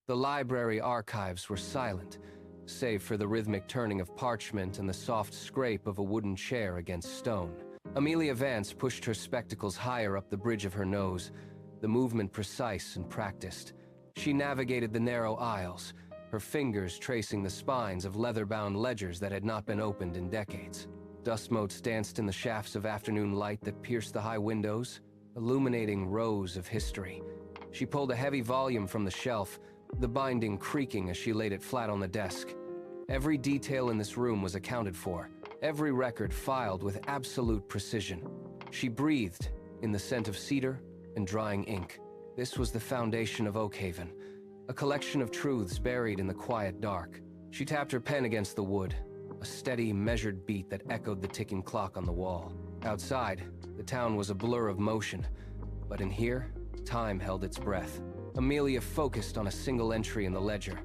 The library archives were silent, save for the rhythmic turning of parchment and the soft scrape of a wooden chair against stone. Amelia Vance pushed her spectacles higher up the bridge of her nose, the movement precise and practiced. She navigated the narrow aisles, her fingers tracing the spines of leather-bound ledgers that had not been opened in decades. Dust motes danced in the shafts of afternoon light that pierced the high windows, illuminating rows of history. She pulled a heavy volume from the shelf, the binding creaking as she laid it flat on the desk. Every detail in this room was accounted for, every record filed with absolute precision. She breathed in the scent of cedar and drying ink. This was the foundation of Oakhaven, a collection of truths buried in the quiet dark. She tapped her pen against the wood, a steady, measured beat that echoed the ticking clock on the wall. Outside, the town was a blur of motion, but in here, time held its breath. Amelia focused on a single entry in the ledger,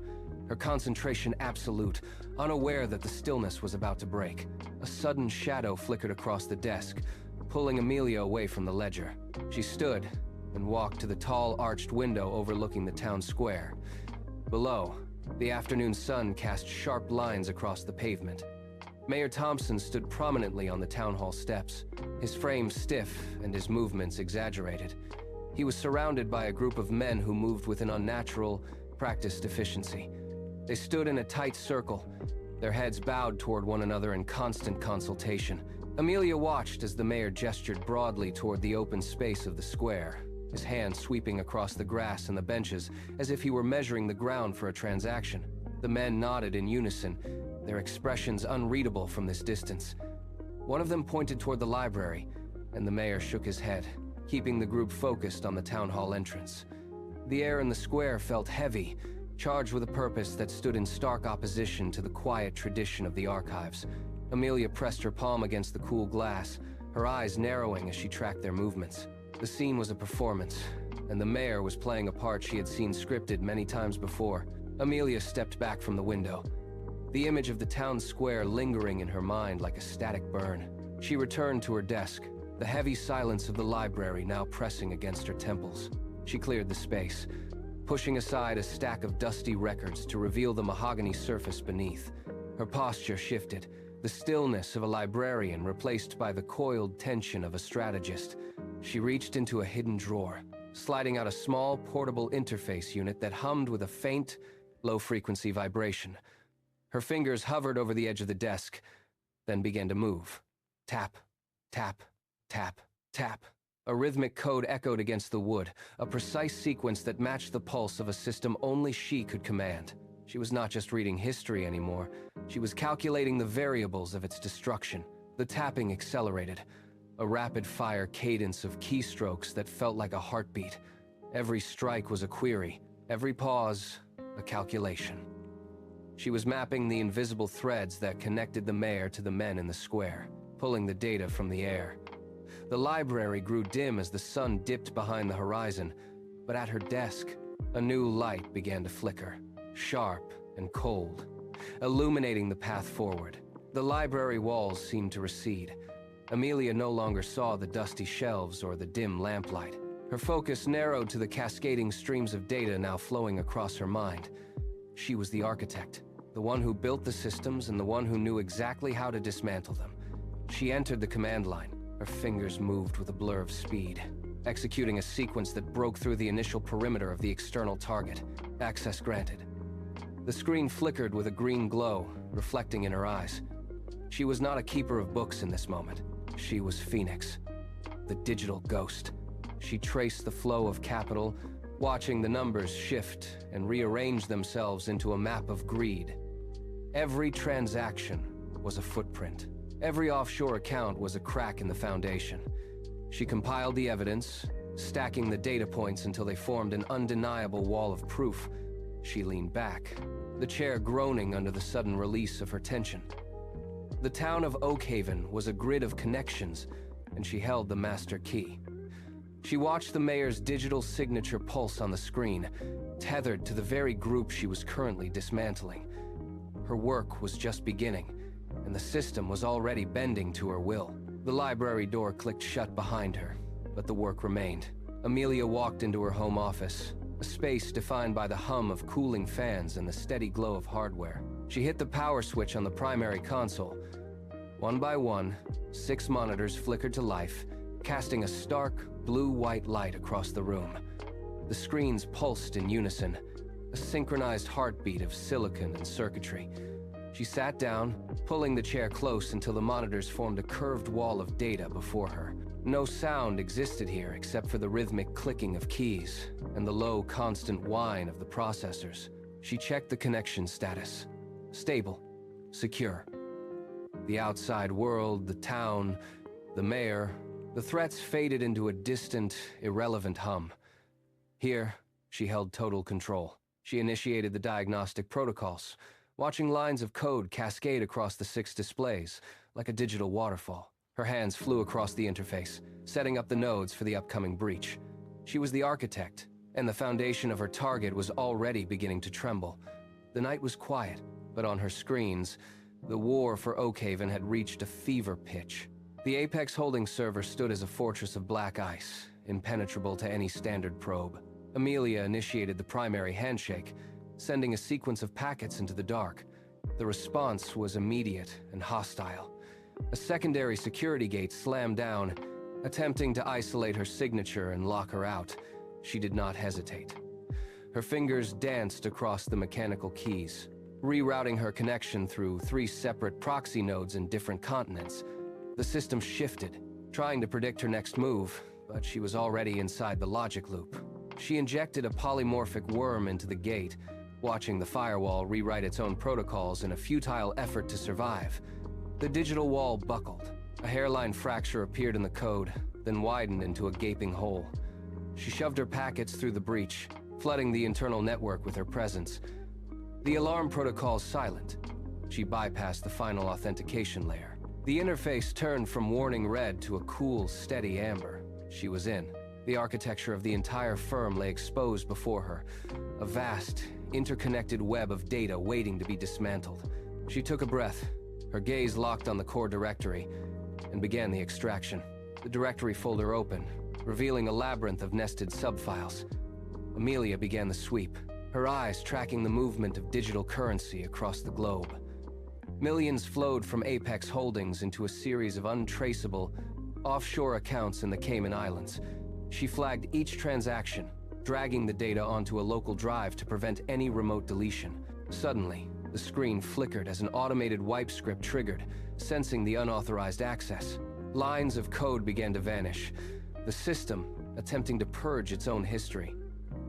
her concentration absolute, unaware that the stillness was about to break. A sudden shadow flickered across the desk, pulling Amelia away from the ledger. She stood and walked to the tall, arched window overlooking the town square. Below, the afternoon sun cast sharp lines across the pavement. Mayor Thompson stood prominently on the town hall steps, his frame stiff and his movements exaggerated. He was surrounded by a group of men who moved with an unnatural, practiced efficiency. They stood in a tight circle, their heads bowed toward one another in constant consultation. Amelia watched as the mayor gestured broadly toward the open space of the square, his hand sweeping across the grass and the benches as if he were measuring the ground for a transaction. The men nodded in unison, their expressions unreadable from this distance. One of them pointed toward the library, and the mayor shook his head, keeping the group focused on the town hall entrance. The air in the square felt heavy, charged with a purpose that stood in stark opposition to the quiet tradition of the archives. Amelia pressed her palm against the cool glass, her eyes narrowing as she tracked their movements. The scene was a performance, and the mayor was playing a part she had seen scripted many times before. Amelia stepped back from the window, the image of the town square lingering in her mind like a static burn. She returned to her desk, the heavy silence of the library now pressing against her temples. She cleared the space, pushing aside a stack of dusty records to reveal the mahogany surface beneath. Her posture shifted, the stillness of a librarian replaced by the coiled tension of a strategist. She reached into a hidden drawer, sliding out a small, portable interface unit that hummed with a faint, low-frequency vibration. Her fingers hovered over the edge of the desk, then began to move. Tap, tap, tap, tap. A rhythmic code echoed against the wood, a precise sequence that matched the pulse of a system only she could command. She was not just reading history anymore. She was calculating the variables of its destruction. The tapping accelerated, a rapid-fire cadence of keystrokes that felt like a heartbeat. Every strike was a query, every pause, a calculation. She was mapping the invisible threads that connected the mayor to the men in the square, pulling the data from the air. The library grew dim as the sun dipped behind the horizon, but at her desk, a new light began to flicker, sharp and cold, illuminating the path forward. The library walls seemed to recede. Amelia no longer saw the dusty shelves or the dim lamplight. Her focus narrowed to the cascading streams of data now flowing across her mind. She was the architect, the one who built the systems and the one who knew exactly how to dismantle them. She entered the command line. Her fingers moved with a blur of speed, executing a sequence that broke through the initial perimeter of the external target. Access granted. The screen flickered with a green glow, reflecting in her eyes. She was not a keeper of books in this moment. She was Phoenix, the digital ghost. She traced the flow of capital, watching the numbers shift and rearrange themselves into a map of greed. Every transaction was a footprint. Every offshore account was a crack in the foundation. She compiled the evidence, stacking the data points until they formed an undeniable wall of proof. She leaned back, the chair groaning under the sudden release of her tension. The town of Oakhaven was a grid of connections, and she held the master key. She watched the mayor's digital signature pulse on the screen, tethered to the very group she was currently dismantling. Her work was just beginning, and the system was already bending to her will. The library door clicked shut behind her, but the work remained. Amelia walked into her home office, a space defined by the hum of cooling fans and the steady glow of hardware. She hit the power switch on the primary console. One by one, 6 monitors flickered to life, casting a stark, blue-white light across the room. The screens pulsed in unison, a synchronized heartbeat of silicon and circuitry. She sat down, pulling the chair close until the monitors formed a curved wall of data before her. No sound existed here except for the rhythmic clicking of keys and the low, constant whine of the processors. She checked the connection status. Stable. Secure. The outside world, the town, the mayor, the threats faded into a distant, irrelevant hum. Here, she held total control. She initiated the diagnostic protocols, watching lines of code cascade across the 6 displays, like a digital waterfall. Her hands flew across the interface, setting up the nodes for the upcoming breach. She was the architect, and the foundation of her target was already beginning to tremble. The night was quiet, but on her screens, the war for Oakhaven had reached a fever pitch. The Apex holding server stood as a fortress of black ice, impenetrable to any standard probe. Amelia initiated the primary handshake, sending a sequence of packets into the dark. The response was immediate and hostile. A secondary security gate slammed down, attempting to isolate her signature and lock her out. She did not hesitate. Her fingers danced across the mechanical keys, rerouting her connection through 3 separate proxy nodes in different continents. The system shifted, trying to predict her next move, but she was already inside the logic loop. She injected a polymorphic worm into the gate, watching the firewall rewrite its own protocols in a futile effort to survive. The digital wall buckled. A hairline fracture appeared in the code, then widened into a gaping hole. She shoved her packets through the breach, flooding the internal network with her presence. The alarm protocol's silent. She bypassed the final authentication layer. The interface turned from warning red to a cool, steady amber. She was in. The architecture of the entire firm lay exposed before her, a vast, interconnected web of data waiting to be dismantled. She took a breath, her gaze locked on the core directory, and began the extraction. The directory folder opened, revealing a labyrinth of nested subfiles. Amelia began the sweep, her eyes tracking the movement of digital currency across the globe. Millions flowed from Apex Holdings into a series of untraceable, offshore accounts in the Cayman Islands. She flagged each transaction, dragging the data onto a local drive to prevent any remote deletion. Suddenly, the screen flickered as an automated wipe script triggered, sensing the unauthorized access. Lines of code began to vanish, the system attempting to purge its own history.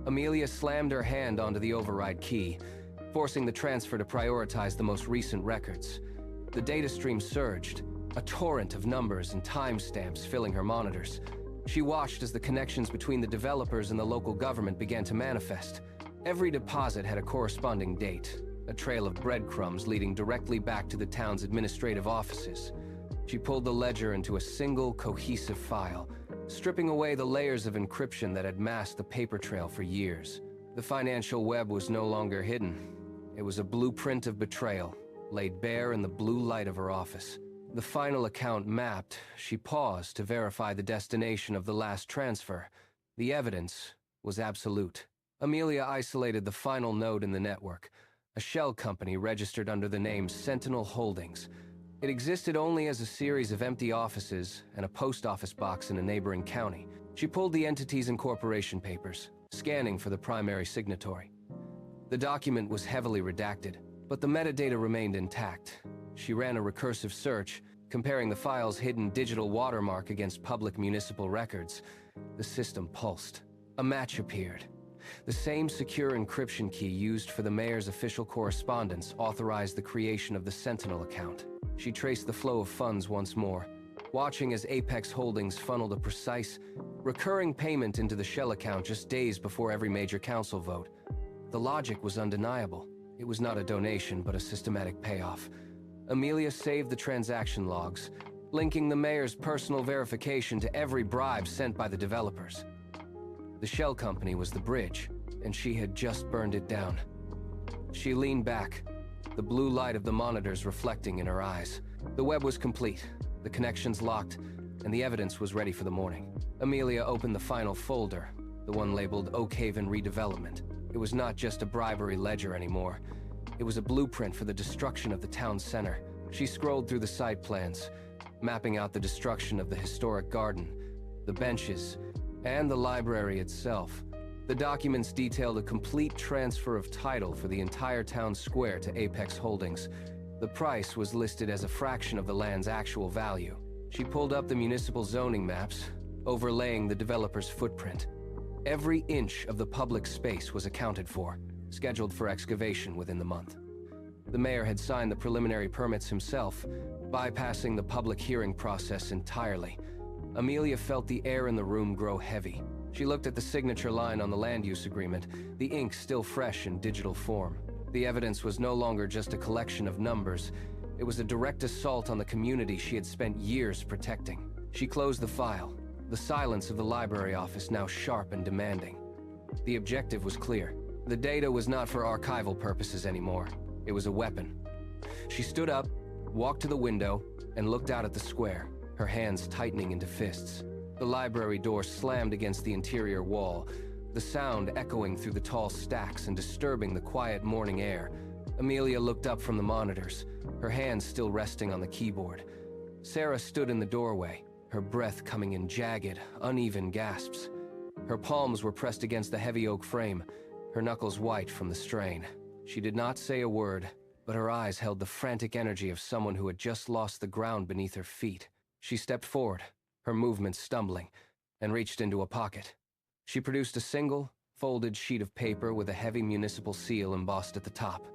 Amelia slammed her hand onto the override key, forcing the transfer to prioritize the most recent records. The data stream surged, a torrent of numbers and timestamps filling her monitors. She watched as the connections between the developers and the local government began to manifest. Every deposit had a corresponding date, a trail of breadcrumbs leading directly back to the town's administrative offices. She pulled the ledger into a single, cohesive file, stripping away the layers of encryption that had masked the paper trail for years. The financial web was no longer hidden. It was a blueprint of betrayal, laid bare in the blue light of her office. The final account mapped, she paused to verify the destination of the last transfer. The evidence was absolute. Amelia isolated the final node in the network, a shell company registered under the name Sentinel Holdings. It existed only as a series of empty offices and a post office box in a neighboring county. She pulled the entity's incorporation papers, scanning for the primary signatory. The document was heavily redacted, but the metadata remained intact. She ran a recursive search, comparing the file's hidden digital watermark against public municipal records. The system pulsed. A match appeared. The same secure encryption key used for the mayor's official correspondence authorized the creation of the Sentinel account. She traced the flow of funds once more, watching as Apex Holdings funneled a precise, recurring payment into the shell account just days before every major council vote. The logic was undeniable. It was not a donation, but a systematic payoff. Amelia saved the transaction logs, linking the mayor's personal verification to every bribe sent by the developers. The shell company was the bridge, and she had just burned it down. She leaned back, the blue light of the monitors reflecting in her eyes. The web was complete, the connections locked, and the evidence was ready for the morning. Amelia opened the final folder, the one labeled Oakhaven Redevelopment. It was not just a bribery ledger anymore. It was a blueprint for the destruction of the town center. She scrolled through the site plans, mapping out the destruction of the historic garden, the benches, and the library itself. The documents detailed a complete transfer of title for the entire town square to Apex Holdings. The price was listed as a fraction of the land's actual value. She pulled up the municipal zoning maps, overlaying the developer's footprint. Every inch of the public space was accounted for, scheduled for excavation within the month. The mayor had signed the preliminary permits himself, bypassing the public hearing process entirely. Amelia felt the air in the room grow heavy. She looked at the signature line on the land use agreement, the ink still fresh in digital form. The evidence was no longer just a collection of numbers. It was a direct assault on the community she had spent years protecting. She closed the file, the silence of the library office now sharp and demanding. The objective was clear. The data was not for archival purposes anymore. It was a weapon. She stood up, walked to the window, and looked out at the square, her hands tightening into fists. The library door slammed against the interior wall, the sound echoing through the tall stacks and disturbing the quiet morning air. Amelia looked up from the monitors, her hands still resting on the keyboard. Sarah stood in the doorway, her breath coming in jagged, uneven gasps. Her palms were pressed against the heavy oak frame, her knuckles white from the strain. She did not say a word, but her eyes held the frantic energy of someone who had just lost the ground beneath her feet. She stepped forward, her movements stumbling, and reached into a pocket. She produced a single, folded sheet of paper with a heavy municipal seal embossed at the top.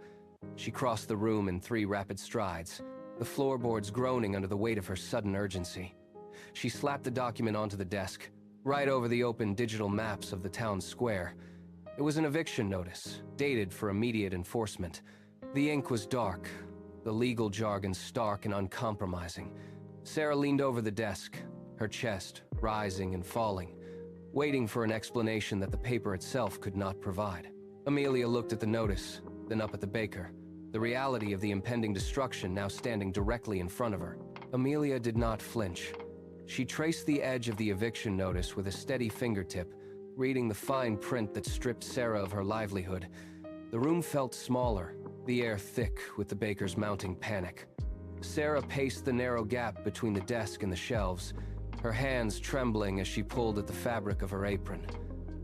She crossed the room in 3 rapid strides, the floorboards groaning under the weight of her sudden urgency. She slapped the document onto the desk, right over the open digital maps of the town square. It was an eviction notice, dated for immediate enforcement. The ink was dark, the legal jargon stark and uncompromising. Sarah leaned over the desk, her chest rising and falling, waiting for an explanation that the paper itself could not provide. Amelia looked at the notice, then up at the baker, the reality of the impending destruction now standing directly in front of her. Amelia did not flinch. She traced the edge of the eviction notice with a steady fingertip, reading the fine print that stripped Sarah of her livelihood. The room felt smaller, the air thick with the baker's mounting panic. Sarah paced the narrow gap between the desk and the shelves, her hands trembling as she pulled at the fabric of her apron.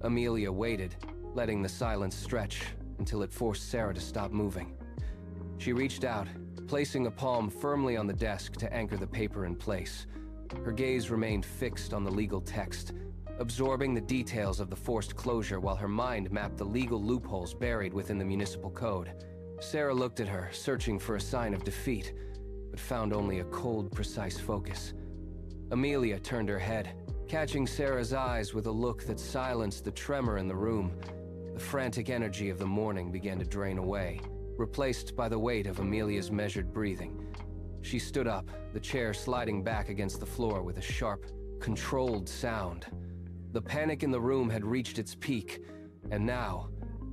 Amelia waited, letting the silence stretch until it forced Sarah to stop moving. She reached out, placing a palm firmly on the desk to anchor the paper in place. Her gaze remained fixed on the legal text, absorbing the details of the forced closure while her mind mapped the legal loopholes buried within the municipal code. Sarah looked at her, searching for a sign of defeat, but found only a cold, precise focus. Amelia turned her head, catching Sarah's eyes with a look that silenced the tremor in the room. The frantic energy of the morning began to drain away, replaced by the weight of Amelia's measured breathing. She stood up, the chair sliding back against the floor with a sharp, controlled sound. The panic in the room had reached its peak, and now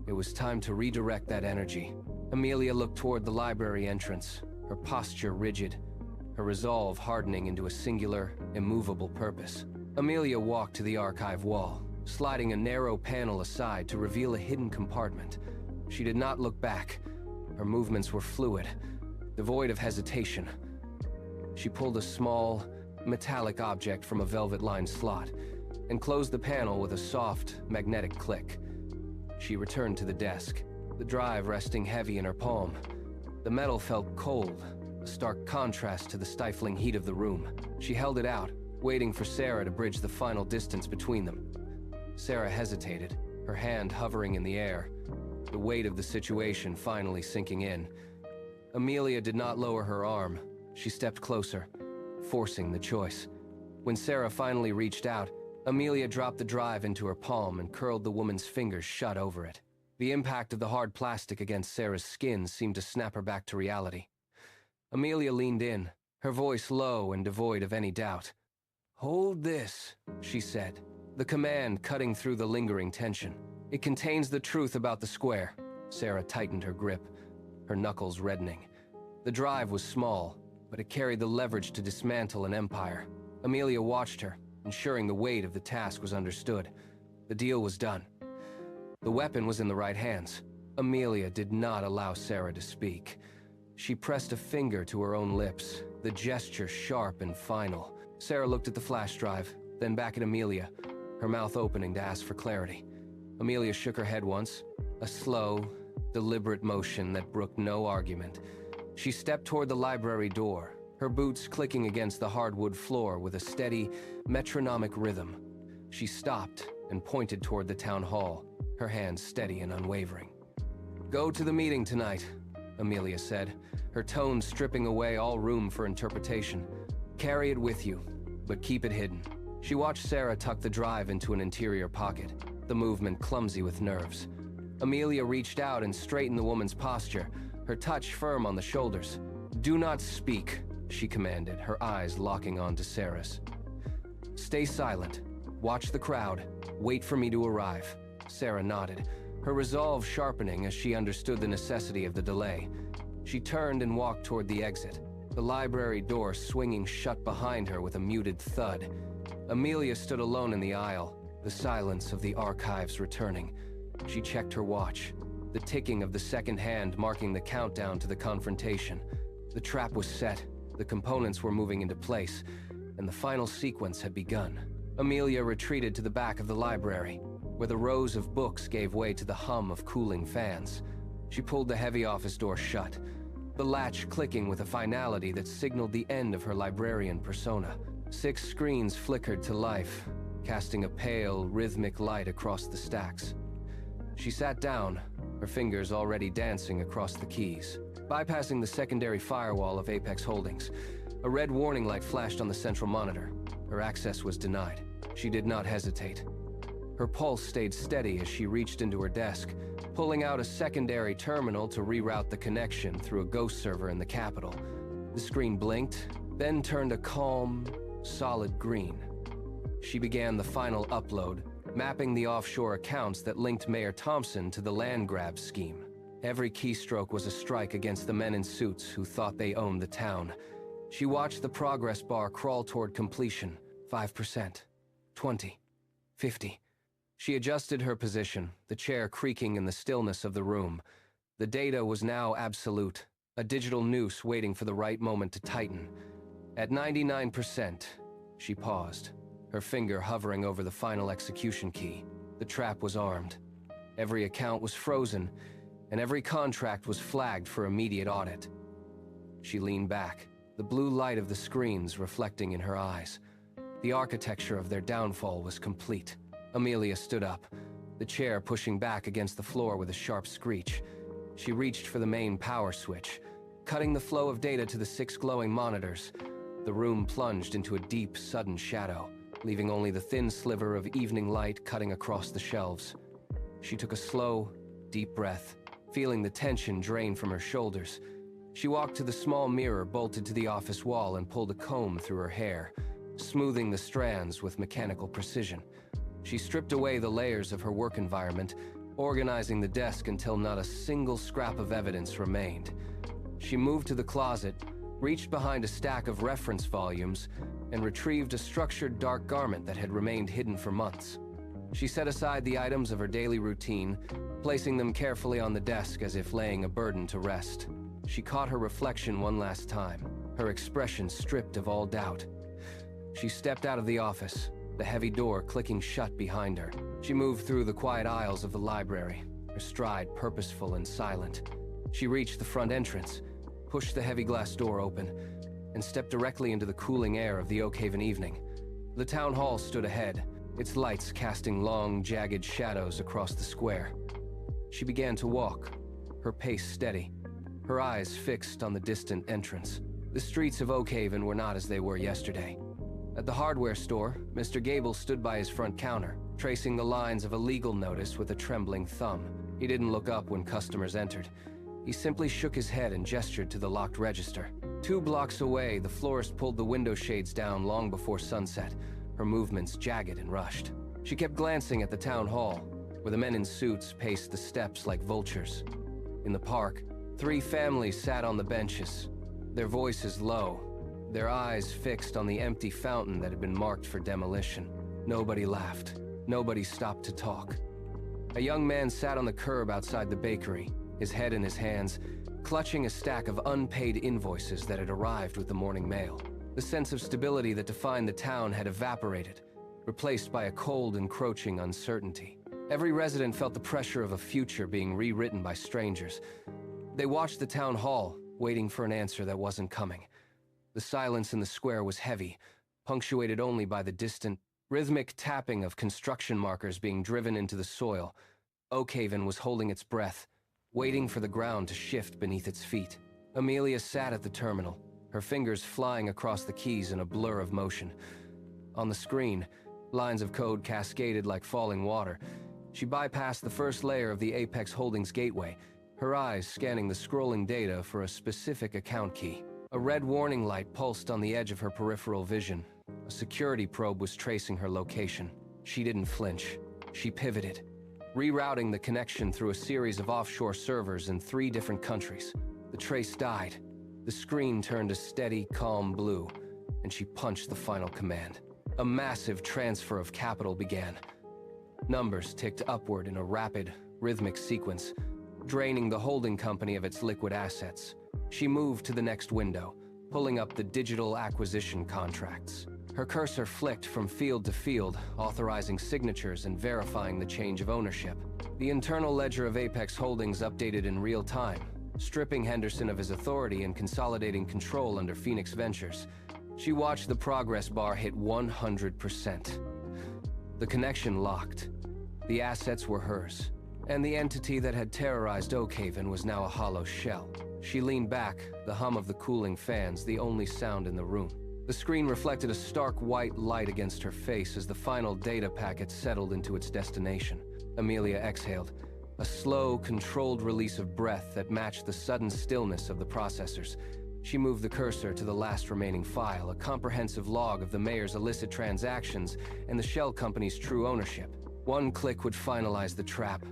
it was time to redirect that energy. Amelia looked toward the library entrance, her posture rigid, her resolve hardening into a singular, immovable purpose. Amelia walked to the archive wall, sliding a narrow panel aside to reveal a hidden compartment. She did not look back. Her movements were fluid, devoid of hesitation. She pulled a small, metallic object from a velvet-lined slot and closed the panel with a soft, magnetic click. She returned to the desk, the drive resting heavy in her palm. The metal felt cold, a stark contrast to the stifling heat of the room. She held it out, waiting for Sarah to bridge the final distance between them. Sarah hesitated, her hand hovering in the air, the weight of the situation finally sinking in. Amelia did not lower her arm. She stepped closer, forcing the choice. When Sarah finally reached out, Amelia dropped the drive into her palm and curled the woman's fingers shut over it. The impact of the hard plastic against Sarah's skin seemed to snap her back to reality. Amelia leaned in, her voice low and devoid of any doubt. "Hold this," she said, the command cutting through the lingering tension. "It contains the truth about the square." Sarah tightened her grip, her knuckles reddening. The drive was small, but it carried the leverage to dismantle an empire. Amelia watched her, ensuring the weight of the task was understood. The deal was done. The weapon was in the right hands. Amelia did not allow Sarah to speak. She pressed a finger to her own lips, the gesture sharp and final. Sarah looked at the flash drive, then back at Amelia, her mouth opening to ask for clarity. Amelia shook her head once, a slow, deliberate motion that brooked no argument. She stepped toward the library door, her boots clicking against the hardwood floor with a steady, metronomic rhythm. She stopped and pointed toward the town hall, her hands steady and unwavering. "Go to the meeting tonight," Amelia said, her tone stripping away all room for interpretation. "Carry it with you, but keep it hidden." She watched Sarah tuck the drive into an interior pocket, the movement clumsy with nerves. Amelia reached out and straightened the woman's posture, her touch firm on the shoulders. "Do not speak," she commanded, her eyes locking onto Sarah's. "Stay silent. Watch the crowd. Wait for me to arrive." Sarah nodded, her resolve sharpening as she understood the necessity of the delay. She turned and walked toward the exit, the library door swinging shut behind her with a muted thud. Amelia stood alone in the aisle, the silence of the archives returning. She checked her watch, the ticking of the second hand marking the countdown to the confrontation. The trap was set, the components were moving into place, and the final sequence had begun. Amelia retreated to the back of the library, where the rows of books gave way to the hum of cooling fans. She pulled the heavy office door shut, the latch clicking with a finality that signaled the end of her librarian persona. 6 screens flickered to life, casting a pale, rhythmic light across the stacks. She sat down, her fingers already dancing across the keys. Bypassing the secondary firewall of Apex Holdings, a red warning light flashed on the central monitor. Her access was denied. She did not hesitate. Her pulse stayed steady as she reached into her desk, pulling out a secondary terminal to reroute the connection through a ghost server in the capital. The screen blinked, then turned a calm, solid green. She began the final upload, mapping the offshore accounts that linked Mayor Thompson to the land grab scheme. Every keystroke was a strike against the men in suits who thought they owned the town. She watched the progress bar crawl toward completion. 5%, 20, 50. She adjusted her position, the chair creaking in the stillness of the room. The data was now absolute, a digital noose waiting for the right moment to tighten. At 99%, she paused, her finger hovering over the final execution key. The trap was armed. Every account was frozen, and every contract was flagged for immediate audit. She leaned back, the blue light of the screens reflecting in her eyes. The architecture of their downfall was complete. Amelia stood up, the chair pushing back against the floor with a sharp screech. She reached for the main power switch, cutting the flow of data to the 6 glowing monitors. The room plunged into a deep, sudden shadow, leaving only the thin sliver of evening light cutting across the shelves. She took a slow, deep breath, feeling the tension drain from her shoulders. She walked to the small mirror bolted to the office wall and pulled a comb through her hair, smoothing the strands with mechanical precision. She stripped away the layers of her work environment, organizing the desk until not a single scrap of evidence remained. She moved to the closet, reached behind a stack of reference volumes, and retrieved a structured dark garment that had remained hidden for months. She set aside the items of her daily routine, placing them carefully on the desk as if laying a burden to rest. She caught her reflection one last time, her expression stripped of all doubt. She stepped out of the office, the heavy door clicking shut behind her. She moved through the quiet aisles of the library, her stride purposeful and silent. She reached the front entrance, pushed the heavy glass door open, and stepped directly into the cooling air of the Oakhaven evening. The town hall stood ahead, its lights casting long, jagged shadows across the square. She began to walk, her pace steady, her eyes fixed on the distant entrance. The streets of Oakhaven were not as they were yesterday. At the hardware store, Mr. Gable stood by his front counter, tracing the lines of a legal notice with a trembling thumb. He didn't look up when customers entered. He simply shook his head and gestured to the locked register. 2 blocks away, the florist pulled the window shades down long before sunset, her movements jagged and rushed. She kept glancing at the town hall, where the men in suits paced the steps like vultures. In the park, 3 families sat on the benches, their voices low, their eyes fixed on the empty fountain that had been marked for demolition. Nobody laughed. Nobody stopped to talk. A young man sat on the curb outside the bakery, his head in his hands, clutching a stack of unpaid invoices that had arrived with the morning mail. The sense of stability that defined the town had evaporated, replaced by a cold, encroaching uncertainty. Every resident felt the pressure of a future being rewritten by strangers. They watched the town hall, waiting for an answer that wasn't coming. The silence in the square was heavy, punctuated only by the distant, rhythmic tapping of construction markers being driven into the soil. Oakhaven was holding its breath, waiting for the ground to shift beneath its feet. Amelia sat at the terminal, her fingers flying across the keys in a blur of motion. On the screen, lines of code cascaded like falling water. She bypassed the first layer of the Apex Holdings gateway, her eyes scanning the scrolling data for a specific account key. A red warning light pulsed on the edge of her peripheral vision. A security probe was tracing her location. She didn't flinch. She pivoted, rerouting the connection through a series of offshore servers in 3 different countries. The trace died. The screen turned a steady, calm blue, and she punched the final command. A massive transfer of capital began. Numbers ticked upward in a rapid, rhythmic sequence, draining the holding company of its liquid assets. She moved to the next window, pulling up the digital acquisition contracts. Her cursor flicked from field to field, authorizing signatures and verifying the change of ownership. The internal ledger of Apex Holdings updated in real time, stripping Henderson of his authority and consolidating control under Phoenix Ventures. She watched the progress bar hit 100%. The connection locked. The assets were hers, and the entity that had terrorized Oakhaven was now a hollow shell. She leaned back, the hum of the cooling fans the only sound in the room. The screen reflected a stark white light against her face as the final data packet settled into its destination. Amelia exhaled, a slow, controlled release of breath that matched the sudden stillness of the processors. She moved the cursor to the last remaining file, a comprehensive log of the mayor's illicit transactions and the shell company's true ownership. One click would finalize the trap.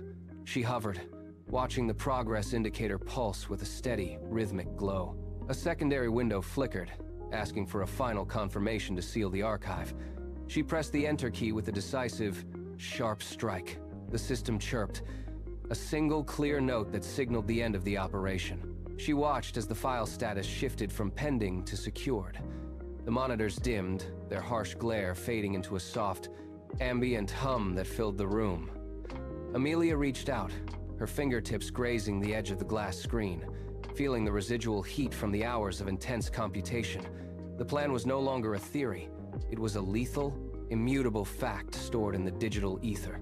She hovered, watching the progress indicator pulse with a steady, rhythmic glow. A secondary window flickered, asking for a final confirmation to seal the archive. She pressed the enter key with a decisive, sharp strike. The system chirped, a single clear note that signaled the end of the operation. She watched as the file status shifted from pending to secured. The monitors dimmed, their harsh glare fading into a soft, ambient hum that filled the room. Amelia reached out, her fingertips grazing the edge of the glass screen, feeling the residual heat from the hours of intense computation. The plan was no longer a theory. It was a lethal, immutable fact stored in the digital ether.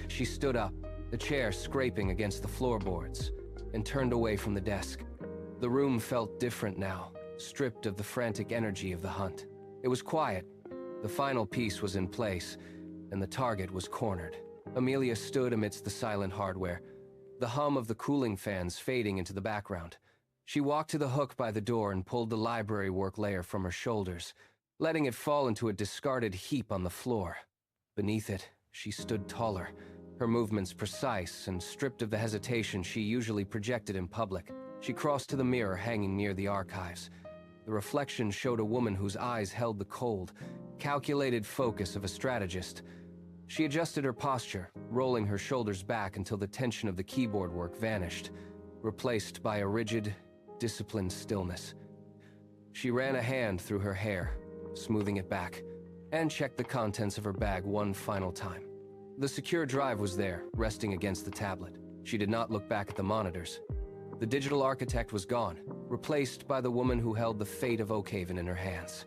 She stood up, the chair scraping against the floorboards, and turned away from the desk. The room felt different now, stripped of the frantic energy of the hunt. It was quiet. The final piece was in place, and the target was cornered. Amelia stood amidst the silent hardware, the hum of the cooling fans fading into the background. She walked to the hook by the door and pulled the library work layer from her shoulders, letting it fall into a discarded heap on the floor. Beneath it, she stood taller, her movements precise and stripped of the hesitation she usually projected in public. She crossed to the mirror hanging near the archives. The reflection showed a woman whose eyes held the cold, calculated focus of a strategist. She adjusted her posture, rolling her shoulders back until the tension of the keyboard work vanished, replaced by a rigid, disciplined stillness. She ran a hand through her hair, smoothing it back, and checked the contents of her bag one final time. The secure drive was there, resting against the tablet. She did not look back at the monitors. The digital architect was gone, replaced by the woman who held the fate of Oakhaven in her hands.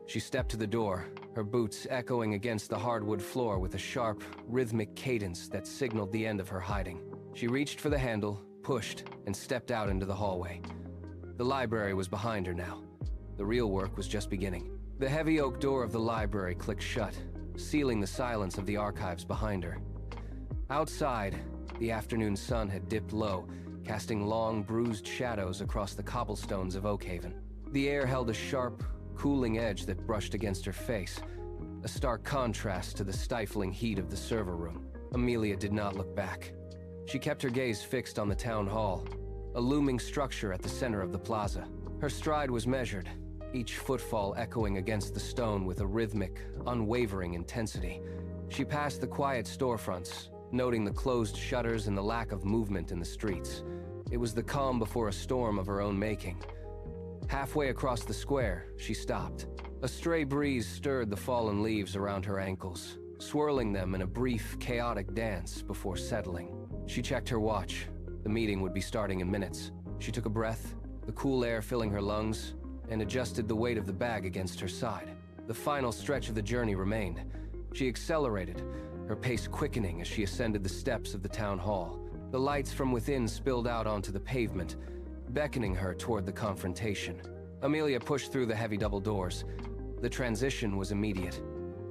She stepped to the door, her boots echoing against the hardwood floor with a sharp, rhythmic cadence that signaled the end of her hiding. She reached for the handle, pushed, and stepped out into the hallway. The library was behind her now. The real work was just beginning. The heavy oak door of the library clicked shut, sealing the silence of the archives behind her. Outside, the afternoon sun had dipped low, casting long, bruised shadows across the cobblestones of Oakhaven. The air held a sharp, cooling edge that brushed against her face, a stark contrast to the stifling heat of the server room. Amelia did not look back. She kept her gaze fixed on the town hall, a looming structure at the center of the plaza. Her stride was measured, each footfall echoing against the stone with a rhythmic, unwavering intensity. She passed the quiet storefronts, noting the closed shutters and the lack of movement in the streets. It was the calm before a storm of her own making. Halfway across the square, she stopped. A stray breeze stirred the fallen leaves around her ankles, swirling them in a brief, chaotic dance before settling. She checked her watch. The meeting would be starting in minutes. She took a breath, the cool air filling her lungs, and adjusted the weight of the bag against her side. The final stretch of the journey remained. She accelerated, her pace quickening as she ascended the steps of the town hall. The lights from within spilled out onto the pavement, beckoning her toward the confrontation. Amelia pushed through the heavy double doors. The transition was immediate.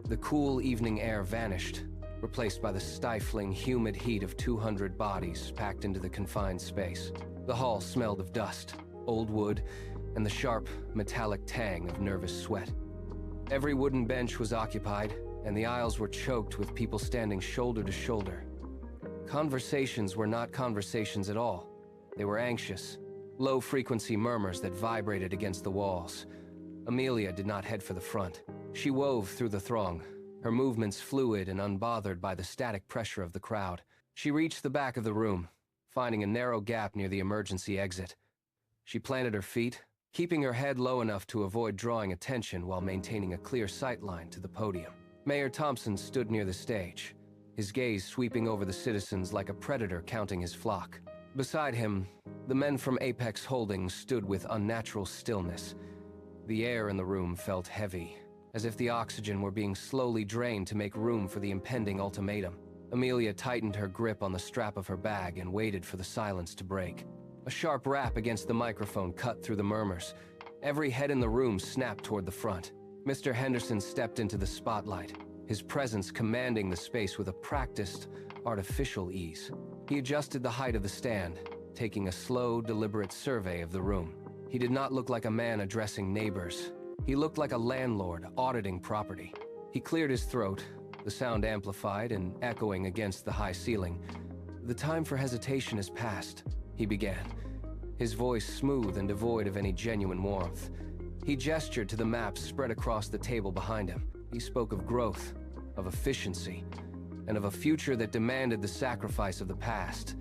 The cool evening air vanished, replaced by the stifling, humid heat of 200 bodies packed into the confined space. The hall smelled of dust, old wood, and the sharp, metallic tang of nervous sweat. Every wooden bench was occupied, and the aisles were choked with people standing shoulder to shoulder. Conversations were not conversations at all. They were anxious, low-frequency murmurs that vibrated against the walls. Amelia did not head for the front. She wove through the throng, her movements fluid and unbothered by the static pressure of the crowd. She reached the back of the room, finding a narrow gap near the emergency exit. She planted her feet, keeping her head low enough to avoid drawing attention while maintaining a clear sight line to the podium. Mayor Thompson stood near the stage, his gaze sweeping over the citizens like a predator counting his flock. Beside him, the men from Apex Holdings stood with unnatural stillness. The air in the room felt heavy, as if the oxygen were being slowly drained to make room for the impending ultimatum. Amelia tightened her grip on the strap of her bag and waited for the silence to break. A sharp rap against the microphone cut through the murmurs. Every head in the room snapped toward the front. Mr. Henderson stepped into the spotlight, his presence commanding the space with a practiced, artificial ease. He adjusted the height of the stand, taking a slow, deliberate survey of the room. He did not look like a man addressing neighbors. He looked like a landlord auditing property. He cleared his throat, the sound amplified and echoing against the high ceiling. "The time for hesitation has passed," he began, his voice smooth and devoid of any genuine warmth. He gestured to the maps spread across the table behind him. He spoke of growth, of efficiency, and of a future that demanded the sacrifice of the past.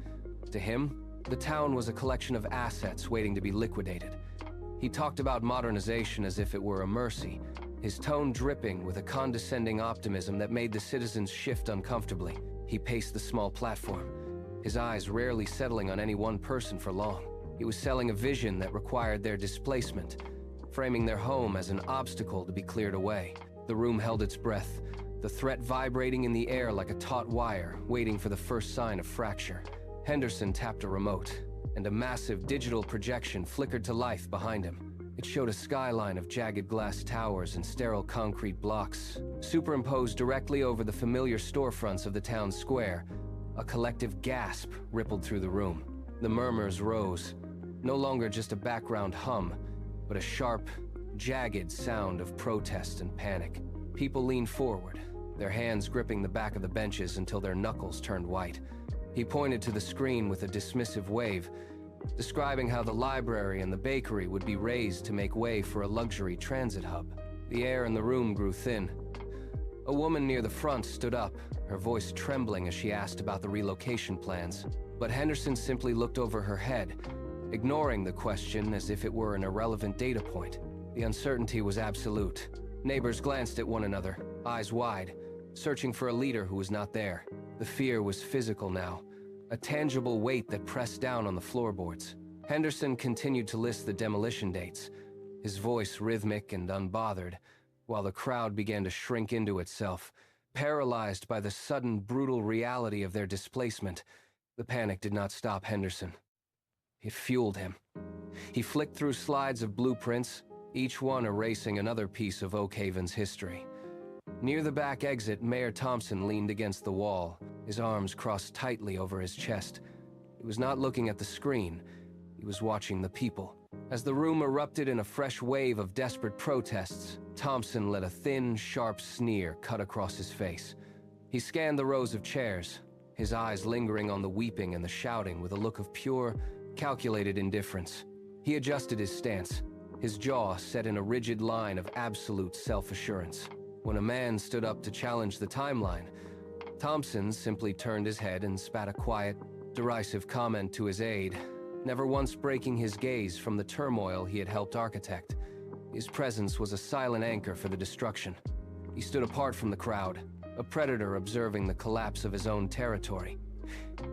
To him, the town was a collection of assets waiting to be liquidated. He talked about modernization as if it were a mercy, his tone dripping with a condescending optimism that made the citizens shift uncomfortably. He paced the small platform, his eyes rarely settling on any one person for long. He was selling a vision that required their displacement, framing their home as an obstacle to be cleared away. The room held its breath, the threat vibrating in the air like a taut wire, waiting for the first sign of fracture. Henderson tapped a remote, and a massive digital projection flickered to life behind him. It showed a skyline of jagged glass towers and sterile concrete blocks, superimposed directly over the familiar storefronts of the town square. A collective gasp rippled through the room. The murmurs rose, no longer just a background hum, but a sharp, jagged sound of protest and panic. People leaned forward, their hands gripping the back of the benches until their knuckles turned white. He pointed to the screen with a dismissive wave, describing how the library and the bakery would be razed to make way for a luxury transit hub. The air in the room grew thin. A woman near the front stood up, her voice trembling as she asked about the relocation plans. But Henderson simply looked over her head, ignoring the question as if it were an irrelevant data point. The uncertainty was absolute. Neighbors glanced at one another, eyes wide, searching for a leader who was not there. The fear was physical now, a tangible weight that pressed down on the floorboards. Henderson continued to list the demolition dates, his voice rhythmic and unbothered, while the crowd began to shrink into itself, paralyzed by the sudden, brutal reality of their displacement. The panic did not stop Henderson. It fueled him. He flicked through slides of blueprints, each one erasing another piece of Oakhaven's history. Near the back exit, Mayor Thompson leaned against the wall, his arms crossed tightly over his chest. He was not looking at the screen. He was watching the people. As the room erupted in a fresh wave of desperate protests, Thompson let a thin, sharp sneer cut across his face. He scanned the rows of chairs, his eyes lingering on the weeping and the shouting with a look of pure, calculated indifference. He adjusted his stance, his jaw set in a rigid line of absolute self-assurance. When a man stood up to challenge the timeline, Thompson simply turned his head and spat a quiet, derisive comment to his aide, never once breaking his gaze from the turmoil he had helped architect. His presence was a silent anchor for the destruction. He stood apart from the crowd, a predator observing the collapse of his own territory.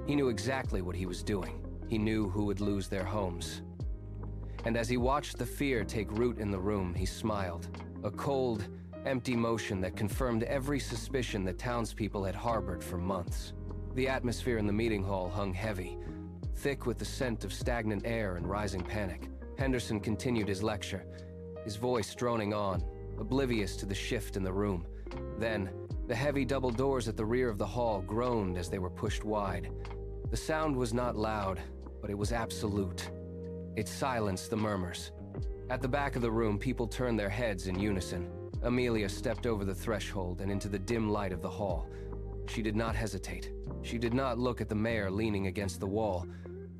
He knew exactly what he was doing. He knew who would lose their homes. And as he watched the fear take root in the room, he smiled, a cold, empty motion that confirmed every suspicion that townspeople had harbored for months. The atmosphere in the meeting hall hung heavy, thick with the scent of stagnant air and rising panic. Henderson continued his lecture, his voice droning on, oblivious to the shift in the room. Then, the heavy double doors at the rear of the hall groaned as they were pushed wide. The sound was not loud, but it was absolute. It silenced the murmurs. At the back of the room, people turned their heads in unison. Amelia stepped over the threshold and into the dim light of the hall. She did not hesitate. She did not look at the mayor leaning against the wall,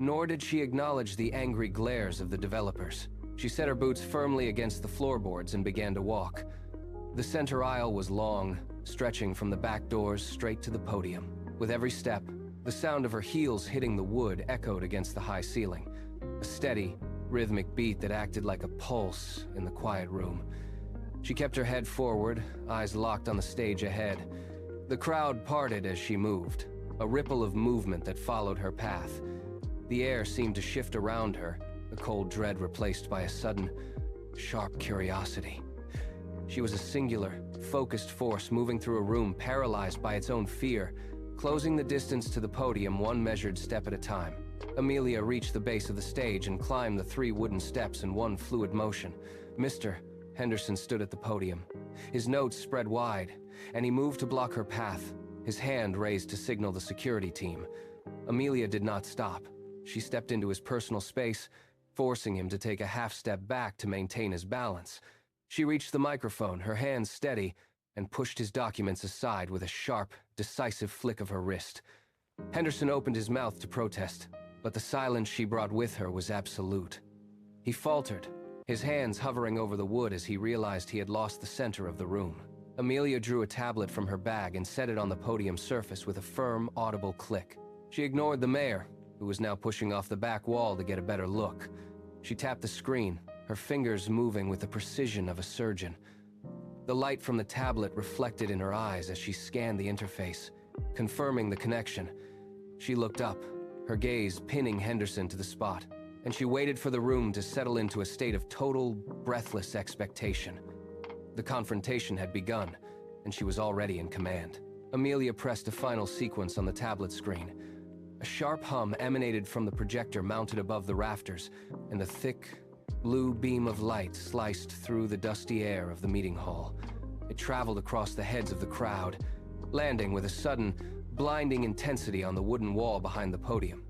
nor did she acknowledge the angry glares of the developers. She set her boots firmly against the floorboards and began to walk. The center aisle was long, stretching from the back doors straight to the podium. With every step, the sound of her heels hitting the wood echoed against the high ceiling, a steady, rhythmic beat that acted like a pulse in the quiet room. She kept her head forward, eyes locked on the stage ahead. The crowd parted as she moved, a ripple of movement that followed her path. The air seemed to shift around her, the cold dread replaced by a sudden, sharp curiosity. She was a singular, focused force moving through a room paralyzed by its own fear, closing the distance to the podium one measured step at a time. Amelia reached the base of the stage and climbed the 3 wooden steps in one fluid motion. Mr. Henderson stood at the podium. His notes spread wide, and he moved to block her path, his hand raised to signal the security team. Amelia did not stop. She stepped into his personal space, forcing him to take a half step back to maintain his balance. She reached the microphone, her hands steady, and pushed his documents aside with a sharp, decisive flick of her wrist. Henderson opened his mouth to protest, but the silence she brought with her was absolute. He faltered, his hands hovering over the wood as he realized he had lost the center of the room. Amelia drew a tablet from her bag and set it on the podium surface with a firm, audible click. She ignored the mayor, who was now pushing off the back wall to get a better look. She tapped the screen, her fingers moving with the precision of a surgeon. The light from the tablet reflected in her eyes as she scanned the interface, confirming the connection. She looked up, her gaze pinning Henderson to the spot, and she waited for the room to settle into a state of total, breathless expectation. The confrontation had begun, and she was already in command. Amelia pressed a final sequence on the tablet screen. A sharp hum emanated from the projector mounted above the rafters, and a thick, blue beam of light sliced through the dusty air of the meeting hall. It traveled across the heads of the crowd, landing with a sudden, blinding intensity on the wooden wall behind the podium.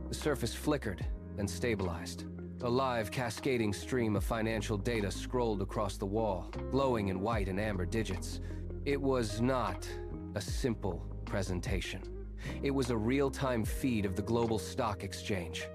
The surface flickered and stabilized. A live, cascading stream of financial data scrolled across the wall, glowing in white and amber digits. It was not a simple presentation. It was a real-time feed of the global stock exchange.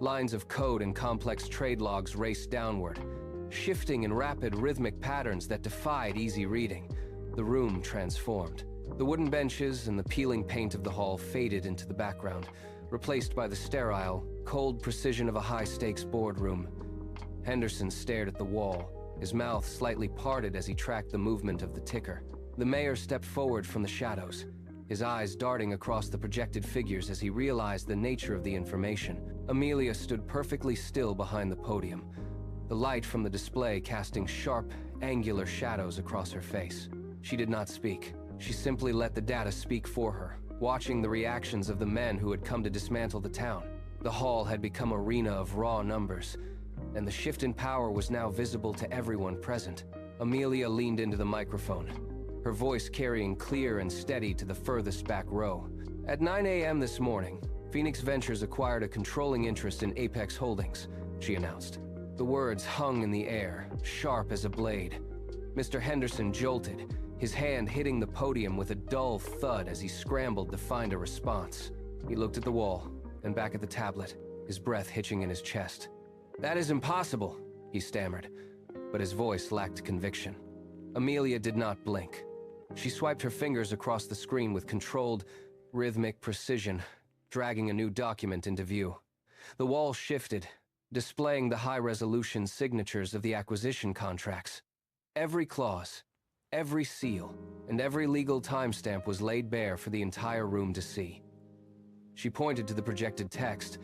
Lines of code and complex trade logs raced downward, shifting in rapid, rhythmic patterns that defied easy reading. The room transformed. The wooden benches and the peeling paint of the hall faded into the background, replaced by the sterile, cold precision of a high-stakes boardroom. Henderson stared at the wall, his mouth slightly parted as he tracked the movement of the ticker. The mayor stepped forward from the shadows, his eyes darting across the projected figures as he realized the nature of the information. Amelia stood perfectly still behind the podium, the light from the display casting sharp, angular shadows across her face. She did not speak. She simply let the data speak for her, watching the reactions of the men who had come to dismantle the town. The hall had become an arena of raw numbers, and the shift in power was now visible to everyone present. Amelia leaned into the microphone, her voice carrying clear and steady to the furthest back row. At 9 a.m. this morning, Phoenix Ventures acquired a controlling interest in Apex Holdings, she announced. The words hung in the air, sharp as a blade. Mr. Henderson jolted, his hand hitting the podium with a dull thud as he scrambled to find a response. He looked at the wall, and back at the tablet, his breath hitching in his chest. "That is impossible," he stammered, but his voice lacked conviction. Amelia did not blink. She swiped her fingers across the screen with controlled, rhythmic precision, dragging a new document into view. The wall shifted, displaying the high-resolution signatures of the acquisition contracts. Every clause, every seal, and every legal timestamp was laid bare for the entire room to see. She pointed to the projected text,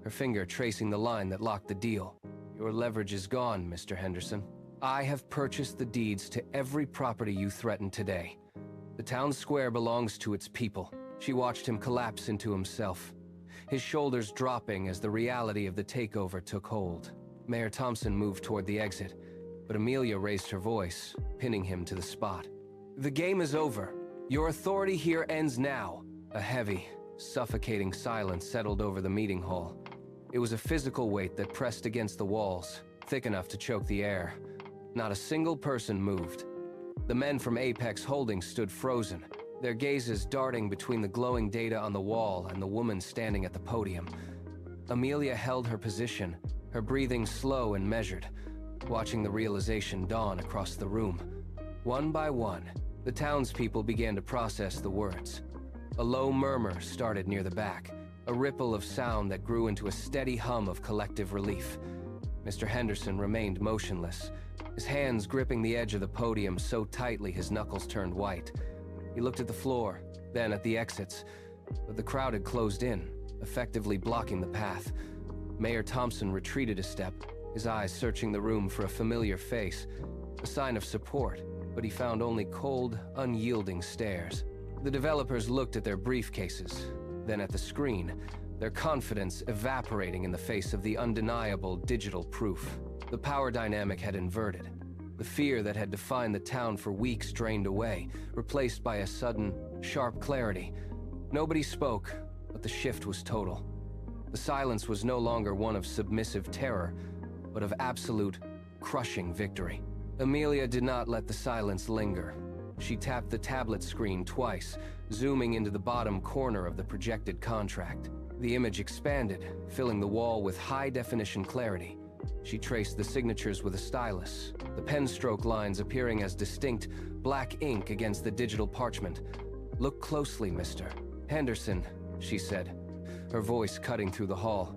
her finger tracing the line that locked the deal. "Your leverage is gone, Mr. Henderson. I have purchased the deeds to every property you threatened today. The town square belongs to its people." She watched him collapse into himself, his shoulders dropping as the reality of the takeover took hold. Mayor Thompson moved toward the exit, but Amelia raised her voice, pinning him to the spot. "The game is over. Your authority here ends now." A heavy, suffocating silence settled over the meeting hall. It was a physical weight that pressed against the walls, thick enough to choke the air. Not a single person moved. The men from Apex Holdings stood frozen, their gazes darting between the glowing data on the wall and the woman standing at the podium. Amelia held her position, her breathing slow and measured, watching the realization dawn across the room. One by one, the townspeople began to process the words. A low murmur started near the back, a ripple of sound that grew into a steady hum of collective relief. Mr. Henderson remained motionless, his hands gripping the edge of the podium so tightly his knuckles turned white. He looked at the floor, then at the exits, but the crowd had closed in, effectively blocking the path. Mayor Thompson retreated a step, his eyes searching the room for a familiar face, a sign of support, but he found only cold, unyielding stares. The developers looked at their briefcases, then at the screen, their confidence evaporating in the face of the undeniable digital proof. The power dynamic had inverted. The fear that had defined the town for weeks drained away, replaced by a sudden, sharp clarity. Nobody spoke, but the shift was total. The silence was no longer one of submissive terror, but of absolute, crushing victory. Amelia did not let the silence linger. She tapped the tablet screen twice, zooming into the bottom corner of the projected contract. The image expanded, filling the wall with high-definition clarity. She traced the signatures with a stylus, the pen stroke lines appearing as distinct black ink against the digital parchment. "Look closely, Mr. Henderson," she said, her voice cutting through the hall.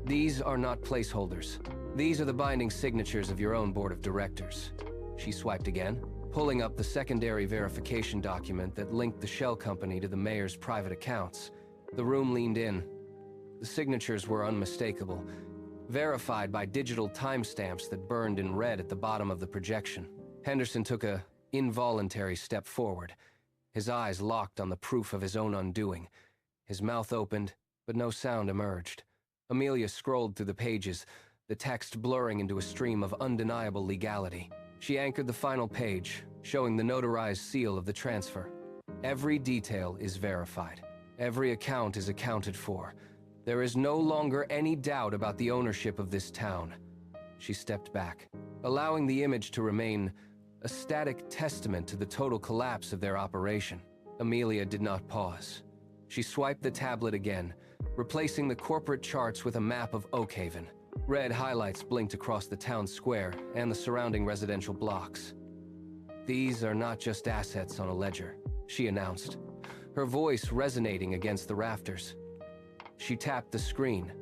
"These are not placeholders. These are the binding signatures of your own board of directors." She swiped again, pulling up the secondary verification document that linked the shell company to the mayor's private accounts. The room leaned in. The signatures were unmistakable, verified by digital timestamps that burned in red at the bottom of the projection. Henderson took an involuntary step forward, his eyes locked on the proof of his own undoing. His mouth opened, but no sound emerged. Amelia scrolled through the pages, the text blurring into a stream of undeniable legality. She anchored the final page, showing the notarized seal of the transfer. Every detail is verified. Every account is accounted for. There is no longer any doubt about the ownership of this town. She stepped back, allowing the image to remain a static testament to the total collapse of their operation. Amelia did not pause. She swiped the tablet again, replacing the corporate charts with a map of Oakhaven. Red highlights blinked across the town square and the surrounding residential blocks. "These are not just assets on a ledger," she announced, her voice resonating against the rafters. She tapped the screen,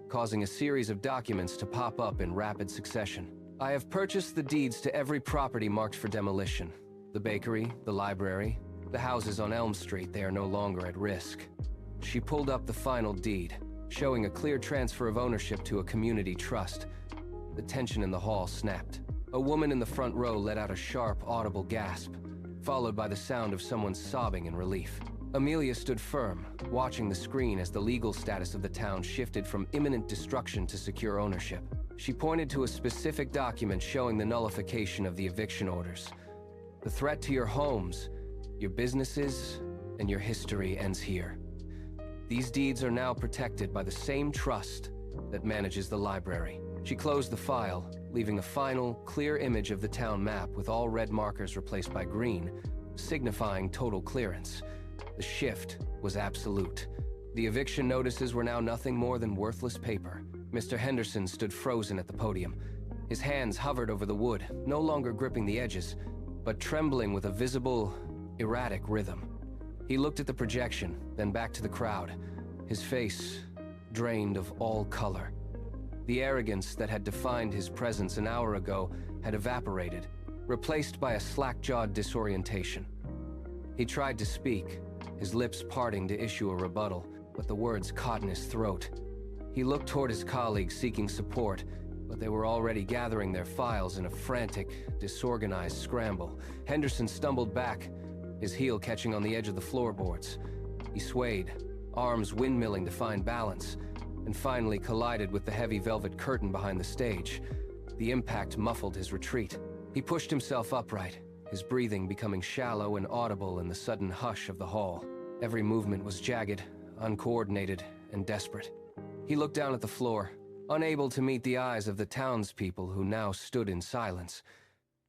causing a series of documents to pop up in rapid succession. "I have purchased the deeds to every property marked for demolition. The bakery, the library, the houses on Elm Street, they are no longer at risk." She pulled up the final deed, showing a clear transfer of ownership to a community trust. The tension in the hall snapped. A woman in the front row let out a sharp, audible gasp, followed by the sound of someone sobbing in relief. Amelia stood firm, watching the screen as the legal status of the town shifted from imminent destruction to secure ownership. She pointed to a specific document showing the nullification of the eviction orders. "The threat to your homes, your businesses, and your history ends here. These deeds are now protected by the same trust that manages the library." She closed the file, leaving a final, clear image of the town map with all red markers replaced by green, signifying total clearance. The shift was absolute. The eviction notices were now nothing more than worthless paper. Mr. Henderson stood frozen at the podium. His hands hovered over the wood, no longer gripping the edges, but trembling with a visible, erratic rhythm. He looked at the projection, then back to the crowd, his face drained of all color. The arrogance that had defined his presence an hour ago had evaporated, replaced by a slack-jawed disorientation. He tried to speak, his lips parting to issue a rebuttal, but the words caught in his throat. He looked toward his colleagues seeking support, but they were already gathering their files in a frantic, disorganized scramble. Henderson stumbled back, his heel catching on the edge of the floorboards. He swayed, arms windmilling to find balance, and finally collided with the heavy velvet curtain behind the stage. The impact muffled his retreat. He pushed himself upright, his breathing becoming shallow and audible in the sudden hush of the hall. Every movement was jagged, uncoordinated, and desperate. He looked down at the floor, unable to meet the eyes of the townspeople who now stood in silence.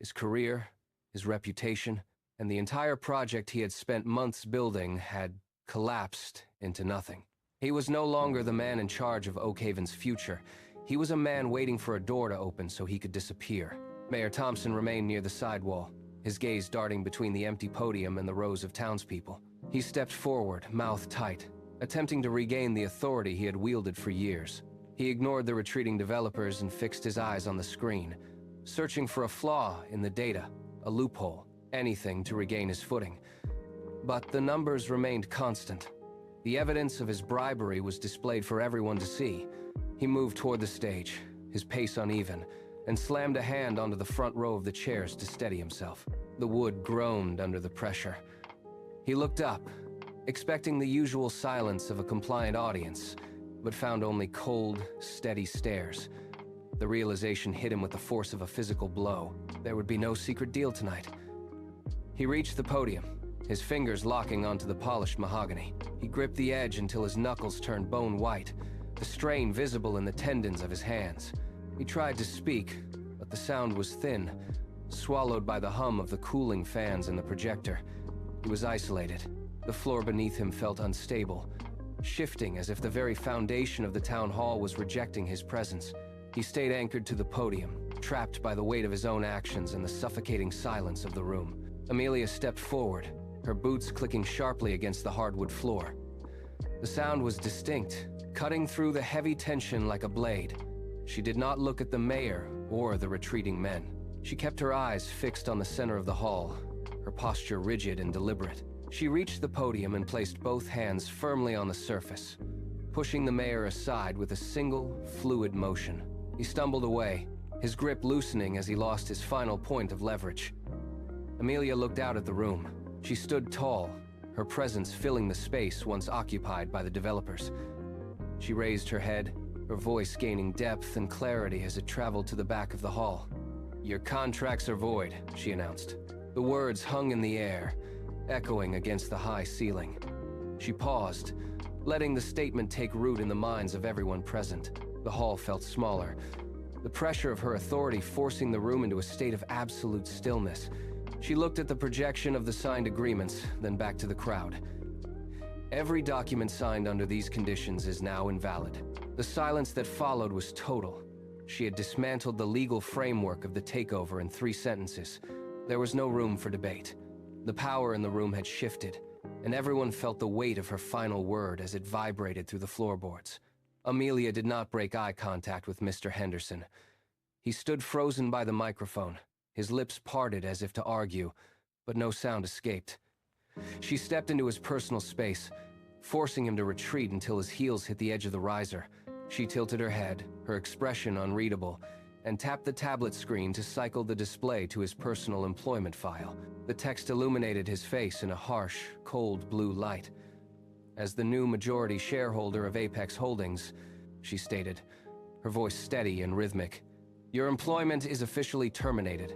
His career, his reputation, and the entire project he had spent months building had collapsed into nothing. He was no longer the man in charge of Oakhaven's future. He was a man waiting for a door to open so he could disappear. Mayor Thompson remained near the sidewall, his gaze darting between the empty podium and the rows of townspeople. He stepped forward, mouth tight, attempting to regain the authority he had wielded for years. He ignored the retreating developers and fixed his eyes on the screen, searching for a flaw in the data, a loophole, anything to regain his footing. But the numbers remained constant. The evidence of his bribery was displayed for everyone to see. He moved toward the stage, his pace uneven, and slammed a hand onto the front row of the chairs to steady himself. The wood groaned under the pressure. He looked up, expecting the usual silence of a compliant audience, but found only cold, steady stares. The realization hit him with the force of a physical blow. There would be no secret deal tonight. He reached the podium, his fingers locking onto the polished mahogany. He gripped the edge until his knuckles turned bone white, the strain visible in the tendons of his hands. He tried to speak, but the sound was thin, swallowed by the hum of the cooling fans in the projector. He was isolated. The floor beneath him felt unstable, shifting as if the very foundation of the town hall was rejecting his presence. He stayed anchored to the podium, trapped by the weight of his own actions and the suffocating silence of the room. Amelia stepped forward, her boots clicking sharply against the hardwood floor. The sound was distinct, cutting through the heavy tension like a blade. She did not look at the mayor or the retreating men. She kept her eyes fixed on the center of the hall, her posture rigid and deliberate. She reached the podium and placed both hands firmly on the surface, pushing the mayor aside with a single, fluid motion. He stumbled away, his grip loosening as he lost his final point of leverage. Amelia looked out at the room. She stood tall, her presence filling the space once occupied by the developers. She raised her head, her voice gaining depth and clarity as it traveled to the back of the hall. "Your contracts are void," she announced. The words hung in the air, echoing against the high ceiling. She paused, letting the statement take root in the minds of everyone present. The hall felt smaller, the pressure of her authority forcing the room into a state of absolute stillness. She looked at the projection of the signed agreements, then back to the crowd. Every document signed under these conditions is now invalid. The silence that followed was total. She had dismantled the legal framework of the takeover in 3 sentences. There was no room for debate. The power in the room had shifted, and everyone felt the weight of her final word as it vibrated through the floorboards. Amelia did not break eye contact with Mr. Henderson. He stood frozen by the microphone, his lips parted as if to argue, but no sound escaped. She stepped into his personal space, forcing him to retreat until his heels hit the edge of the riser. She tilted her head, her expression unreadable, and tapped the tablet screen to cycle the display to his personal employment file. The text illuminated his face in a harsh, cold blue light. "As the new majority shareholder of Apex Holdings," she stated, her voice steady and rhythmic, "your employment is officially terminated."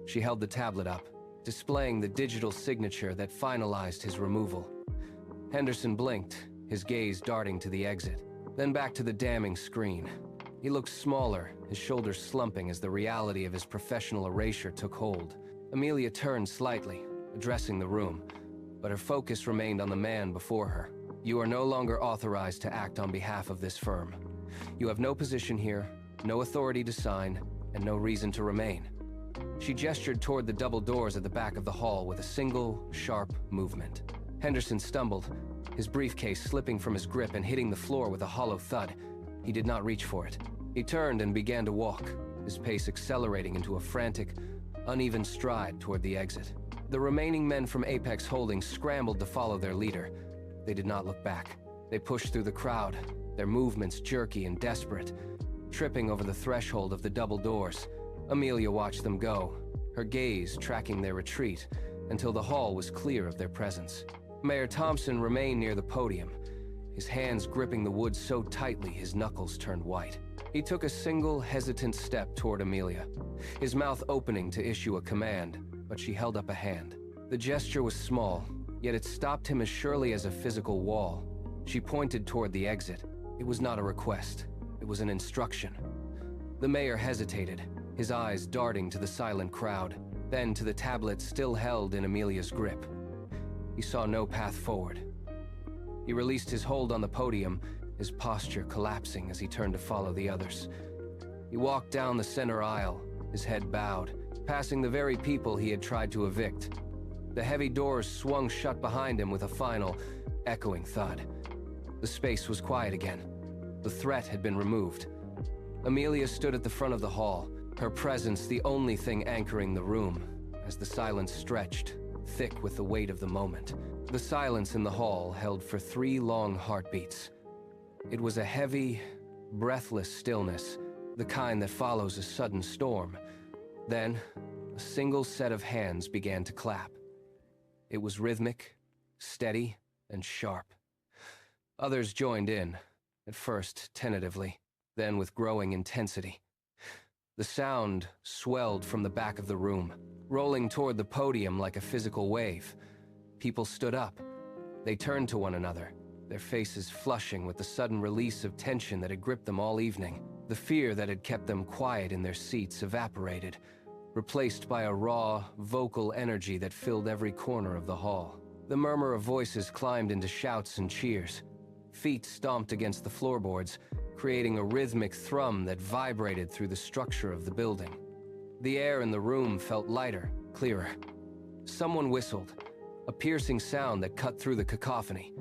She held the tablet up, displaying the digital signature that finalized his removal. Henderson blinked, his gaze darting to the exit, then back to the damning screen. He looked smaller, his shoulders slumping as the reality of his professional erasure took hold. Amelia turned slightly, addressing the room, but her focus remained on the man before her. "You are no longer authorized to act on behalf of this firm. You have no position here, no authority to sign, and no reason to remain." She She gestured toward the double doors at the back of the hall with a single, sharp movement. Henderson stumbled, his briefcase slipping from his grip and hitting the floor with a hollow thud. He did not reach for it. He turned and began to walk, his pace accelerating into a frantic, uneven stride toward the exit. The remaining men from Apex Holdings scrambled to follow their leader. They did not look back. They pushed through the crowd, their movements jerky and desperate, tripping over the threshold of the double doors. Amelia watched them go, her gaze tracking their retreat until the hall was clear of their presence. Mayor Thompson remained near the podium, his hands gripping the wood so tightly his knuckles turned white. He took a single, hesitant step toward Amelia, his mouth opening to issue a command, but she held up a hand. The gesture was small, yet it stopped him as surely as a physical wall. She pointed toward the exit. It was not a request. It was an instruction. The mayor hesitated, his eyes darting to the silent crowd, then to the tablet still held in Amelia's grip. He saw no path forward. He released his hold on the podium, his posture collapsing as he turned to follow the others. He walked down the center aisle, his head bowed, passing the very people he had tried to evict. The heavy doors swung shut behind him with a final, echoing thud. The space was quiet again. The threat had been removed. Amelia stood at the front of the hall, her presence the only thing anchoring the room, as the silence stretched, thick with the weight of the moment. The silence in the hall held for 3 long heartbeats. It was a heavy, breathless stillness, the kind that follows a sudden storm. Then, a single set of hands began to clap. It was rhythmic, steady, and sharp. Others joined in, at first tentatively, then with growing intensity. The sound swelled from the back of the room, rolling toward the podium like a physical wave. People stood up. They turned to one another, their faces flushing with the sudden release of tension that had gripped them all evening. The fear that had kept them quiet in their seats evaporated, replaced by a raw, vocal energy that filled every corner of the hall. The murmur of voices climbed into shouts and cheers. Feet stomped against the floorboards, creating a rhythmic thrum that vibrated through the structure of the building. The air in the room felt lighter, clearer. Someone whistled, a piercing sound that cut through the cacophony.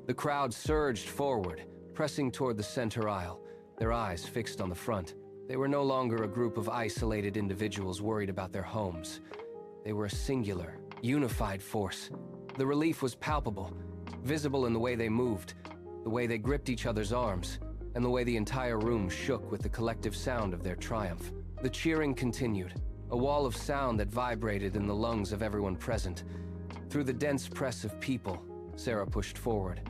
The crowd surged forward, pressing toward the center aisle, their eyes fixed on the front. They were no longer a group of isolated individuals worried about their homes. They were a singular, unified force. The relief was palpable, visible in the way they moved, the way they gripped each other's arms, and the way the entire room shook with the collective sound of their triumph. The cheering continued, a wall of sound that vibrated in the lungs of everyone present. Through the dense press of people, Sarah pushed forward.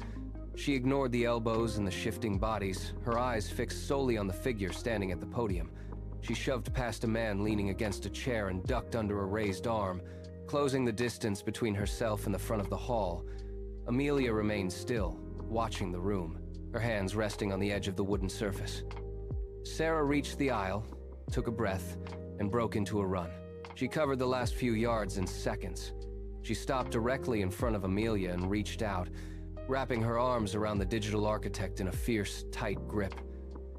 She ignored the elbows and the shifting bodies, her eyes fixed solely on the figure standing at the podium. She shoved past a man leaning against a chair and ducked under a raised arm, closing the distance between herself and the front of the hall. Amelia remained still, watching the room, her hands resting on the edge of the wooden surface. Sarah reached the aisle, took a breath, and broke into a run. She covered the last few yards in seconds. She stopped directly in front of Amelia and reached out, wrapping her arms around the digital architect in a fierce, tight grip.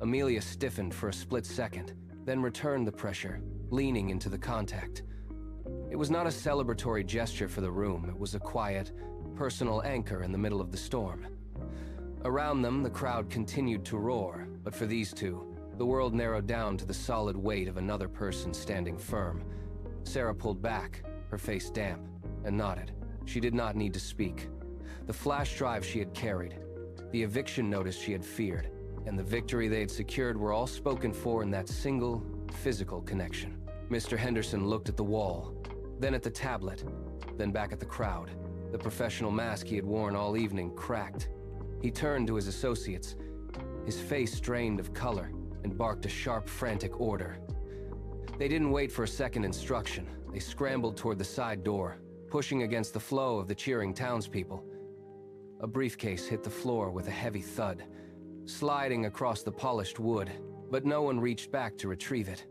Amelia stiffened for a split second, then returned the pressure, leaning into the contact. It was not a celebratory gesture for the room. It was a quiet, personal anchor in the middle of the storm. Around them, the crowd continued to roar, but for these two, the world narrowed down to the solid weight of another person standing firm. Sarah pulled back, her face damp, and nodded. She did not need to speak. The flash drive she had carried, the eviction notice she had feared, and the victory they had secured were all spoken for in that single, physical connection. Mr. Henderson looked at the wall, then at the tablet, then back at the crowd. The professional mask he had worn all evening cracked. He turned to his associates, his face drained of color, and barked a sharp, frantic order. They didn't wait for a second instruction. They scrambled toward the side door, pushing against the flow of the cheering townspeople. A briefcase hit the floor with a heavy thud, sliding across the polished wood, but no one reached back to retrieve it.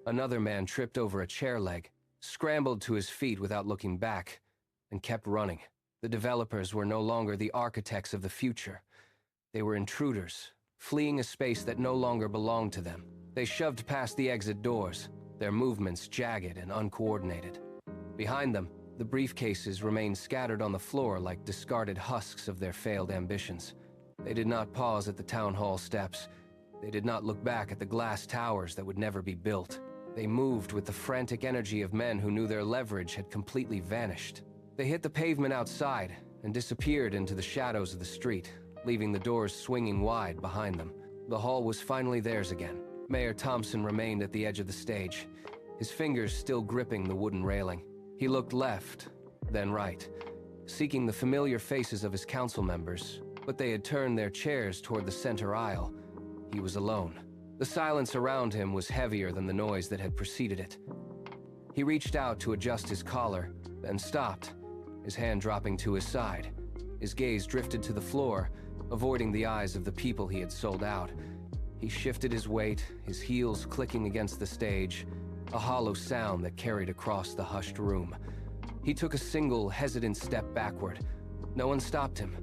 Another man tripped over a chair leg, scrambled to his feet without looking back, and kept running. The developers were no longer the architects of the future. They were intruders, fleeing a space that no longer belonged to them. They shoved past the exit doors, their movements jagged and uncoordinated. Behind them, the briefcases remained scattered on the floor like discarded husks of their failed ambitions. They did not pause at the town hall steps. They did not look back at the glass towers that would never be built. They moved with the frantic energy of men who knew their leverage had completely vanished. They hit the pavement outside and disappeared into the shadows of the street, leaving the doors swinging wide behind them. The hall was finally theirs again. Mayor Thompson remained at the edge of the stage, his fingers still gripping the wooden railing. He looked left, then right, seeking the familiar faces of his council members, but they had turned their chairs toward the center aisle. He was alone. The silence around him was heavier than the noise that had preceded it. He reached out to adjust his collar, then stopped, his hand dropping to his side. His gaze drifted to the floor, avoiding the eyes of the people he had sold out. He shifted his weight, his heels clicking against the stage, a hollow sound that carried across the hushed room. He took a single, hesitant step backward. No one stopped him.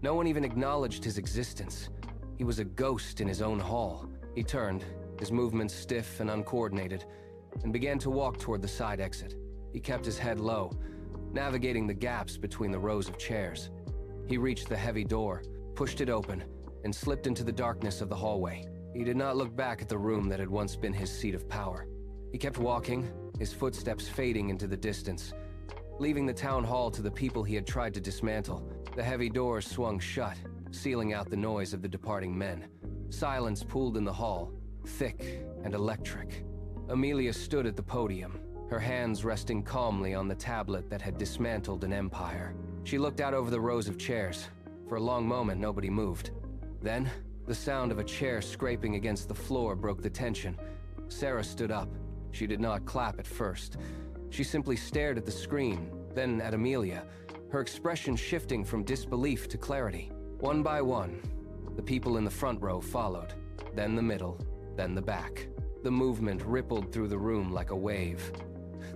No one even acknowledged his existence. He was a ghost in his own hall. He turned, his movements stiff and uncoordinated, and began to walk toward the side exit. He kept his head low, navigating the gaps between the rows of chairs. He reached the heavy door, pushed it open, and slipped into the darkness of the hallway. He did not look back at the room that had once been his seat of power. He kept walking, his footsteps fading into the distance, leaving the town hall to the people he had tried to dismantle. The heavy doors swung shut, sealing out the noise of the departing men. Silence pooled in the hall, thick and electric. Amelia stood at the podium, her hands resting calmly on the tablet that had dismantled an empire. She looked out over the rows of chairs. For a long moment, nobody moved. Then, the sound of a chair scraping against the floor broke the tension. Sarah stood up. She did not clap at first. She simply stared at the screen, then at Amelia, her expression shifting from disbelief to clarity. One by one, the people in the front row followed, then the middle, then the back. The movement rippled through the room like a wave.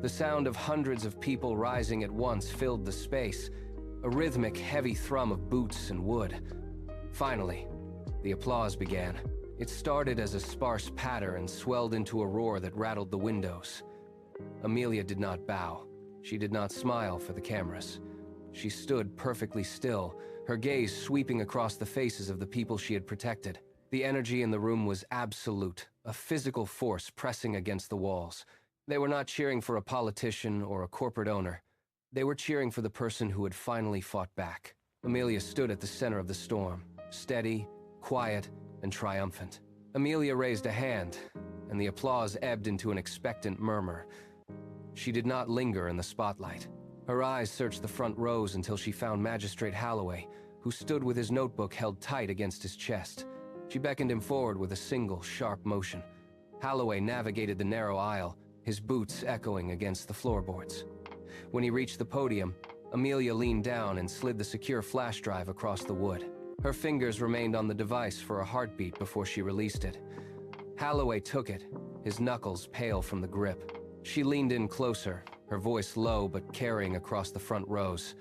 The sound of hundreds of people rising at once filled the space, a rhythmic, heavy thrum of boots and wood. Finally, the applause began. It started as a sparse patter and swelled into a roar that rattled the windows. Amelia did not bow. She did not smile for the cameras. She stood perfectly still, her gaze sweeping across the faces of the people she had protected. The energy in the room was absolute, a physical force pressing against the walls. They were not cheering for a politician or a corporate owner. They were cheering for the person who had finally fought back. Amelia stood at the center of the storm, steady, quiet, and triumphant. Amelia raised a hand, and the applause ebbed into an expectant murmur. She did not linger in the spotlight. Her eyes searched the front rows until she found Magistrate Holloway, who stood with his notebook held tight against his chest. She beckoned him forward with a single, sharp motion. Holloway navigated the narrow aisle, his boots echoing against the floorboards. When he reached the podium, Amelia leaned down and slid the secure flash drive across the wood. Her fingers remained on the device for a heartbeat before she released it. Holloway took it, his knuckles pale from the grip. She leaned in closer, her voice low but carrying across the front rows.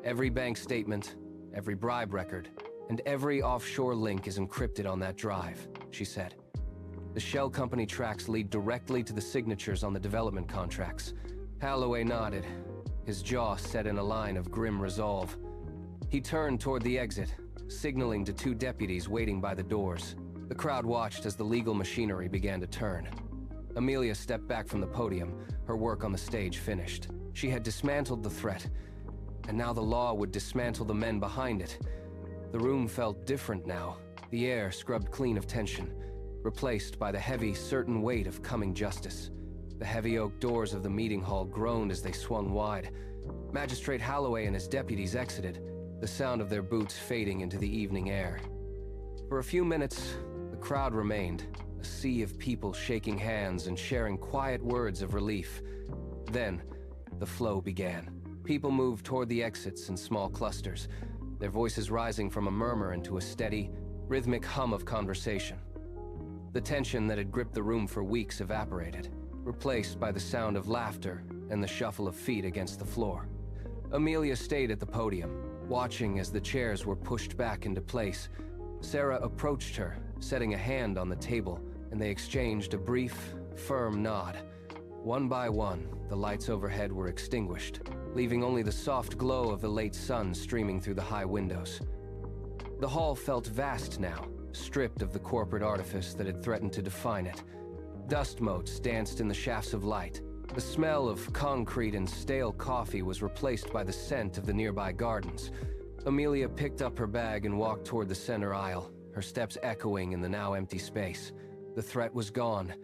Every bank statement, every bribe record, and every offshore link is encrypted on that drive, she said. The shell company tracks lead directly to the signatures on the development contracts. Holloway nodded, his jaw set in a line of grim resolve. He turned toward the exit, signaling to two deputies waiting by the doors. The crowd watched as the legal machinery began to turn. Amelia stepped back from the podium, her work on the stage finished. She had dismantled the threat, and now the law would dismantle the men behind it. The room felt different now, the air scrubbed clean of tension, replaced by the heavy, certain weight of coming justice. The heavy oak doors of the meeting hall groaned as they swung wide. Magistrate Holloway and his deputies exited, the sound of their boots fading into the evening air. For a few minutes, the crowd remained, a sea of people shaking hands and sharing quiet words of relief. Then, the flow began. People moved toward the exits in small clusters, their voices rising from a murmur into a steady, rhythmic hum of conversation. The tension that had gripped the room for weeks evaporated, replaced by the sound of laughter and the shuffle of feet against the floor. Amelia stayed at the podium, watching as the chairs were pushed back into place. Sarah approached her, setting a hand on the table, and they exchanged a brief, firm nod. One by one, the lights overhead were extinguished, leaving only the soft glow of the late sun streaming through the high windows. The hall felt vast now, stripped of the corporate artifice that had threatened to define it. Dust motes danced in the shafts of light. The smell of concrete and stale coffee was replaced by the scent of the nearby gardens. Amelia picked up her bag and walked toward the center aisle, her steps echoing in the now empty space. The threat was gone,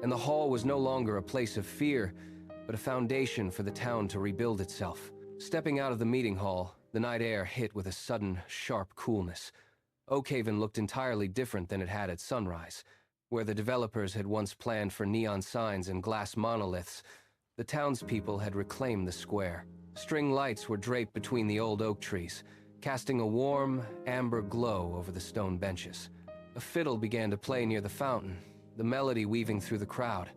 and the hall was no longer a place of fear, but a foundation for the town to rebuild itself. Stepping out of the meeting hall, the night air hit with a sudden, sharp coolness. Oakhaven looked entirely different than it had at sunrise. Where the developers had once planned for neon signs and glass monoliths, the townspeople had reclaimed the square. String lights were draped between the old oak trees, casting a warm, amber glow over the stone benches. A fiddle began to play near the fountain, the melody weaving through the crowd.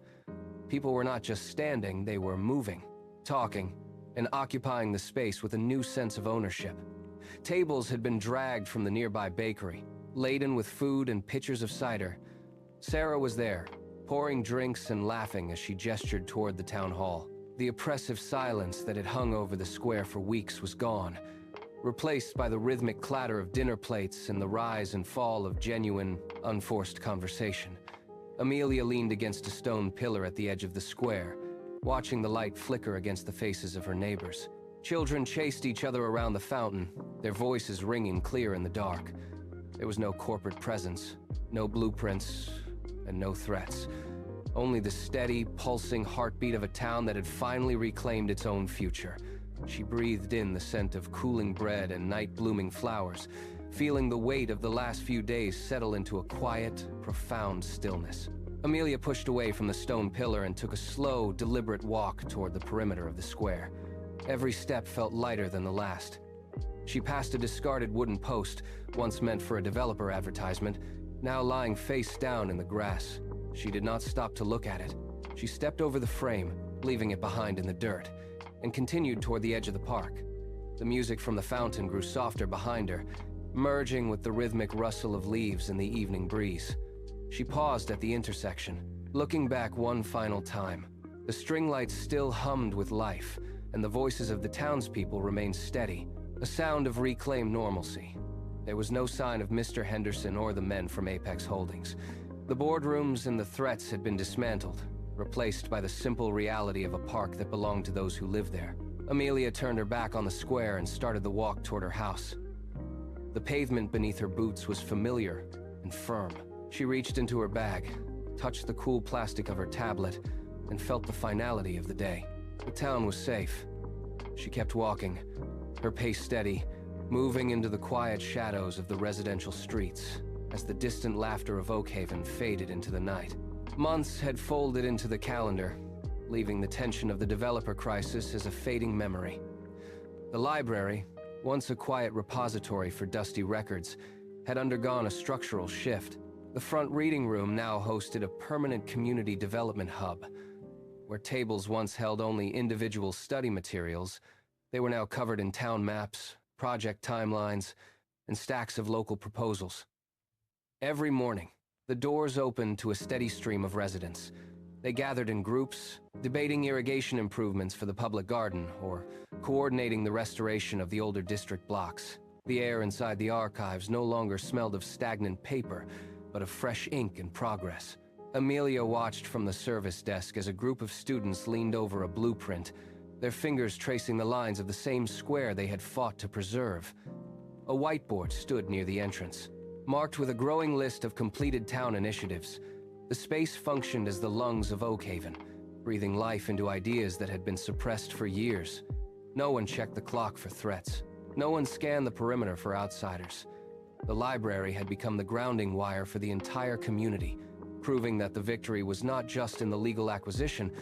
People were not just standing, they were moving, talking, and occupying the space with a new sense of ownership. Tables had been dragged from the nearby bakery, laden with food and pitchers of cider. Sarah was there, pouring drinks and laughing as she gestured toward the town hall. The oppressive silence that had hung over the square for weeks was gone, replaced by the rhythmic clatter of dinner plates and the rise and fall of genuine, unforced conversation. Amelia leaned against a stone pillar at the edge of the square, watching the light flicker against the faces of her neighbors. Children chased each other around the fountain, their voices ringing clear in the dark. There was no corporate presence, no blueprints, and no threats. Only the steady, pulsing heartbeat of a town that had finally reclaimed its own future. She breathed in the scent of cooling bread and night-blooming flowers, feeling the weight of the last few days settle into a quiet, profound stillness. Amelia pushed away from the stone pillar and took a slow, deliberate walk toward the perimeter of the square. Every step felt lighter than the last. She passed a discarded wooden post, once meant for a developer advertisement, now lying face down in the grass. She did not stop to look at it. She stepped over the frame, leaving it behind in the dirt, and continued toward the edge of the park. The music from the fountain grew softer behind her, merging with the rhythmic rustle of leaves in the evening breeze. She paused at the intersection, looking back one final time. The string lights still hummed with life, and the voices of the townspeople remained steady, a sound of reclaimed normalcy. There was no sign of Mr. Henderson or the men from Apex Holdings. The boardrooms and the threats had been dismantled, replaced by the simple reality of a park that belonged to those who lived there. Amelia turned her back on the square and started the walk toward her house. The pavement beneath her boots was familiar and firm. She reached into her bag, touched the cool plastic of her tablet, and felt the finality of the day. The town was safe. She kept walking, her pace steady, moving into the quiet shadows of the residential streets as the distant laughter of Oakhaven faded into the night. Months had folded into the calendar, leaving the tension of the developer crisis as a fading memory. The library, once a quiet repository for dusty records, had undergone a structural shift. The front reading room now hosted a permanent community development hub. Where tables once held only individual study materials, they were now covered in town maps, project timelines, and stacks of local proposals. Every morning, the doors opened to a steady stream of residents. They gathered in groups, debating irrigation improvements for the public garden or coordinating the restoration of the older district blocks. The air inside the archives no longer smelled of stagnant paper, but of fresh ink and progress. Amelia watched from the service desk as a group of students leaned over a blueprint, their fingers tracing the lines of the same square they had fought to preserve. A whiteboard stood near the entrance, marked with a growing list of completed town initiatives. The space functioned as the lungs of Oakhaven, breathing life into ideas that had been suppressed for years. No one checked the clock for threats. No one scanned the perimeter for outsiders. The library had become the grounding wire for the entire community, proving that the victory was not just in the legal acquisition,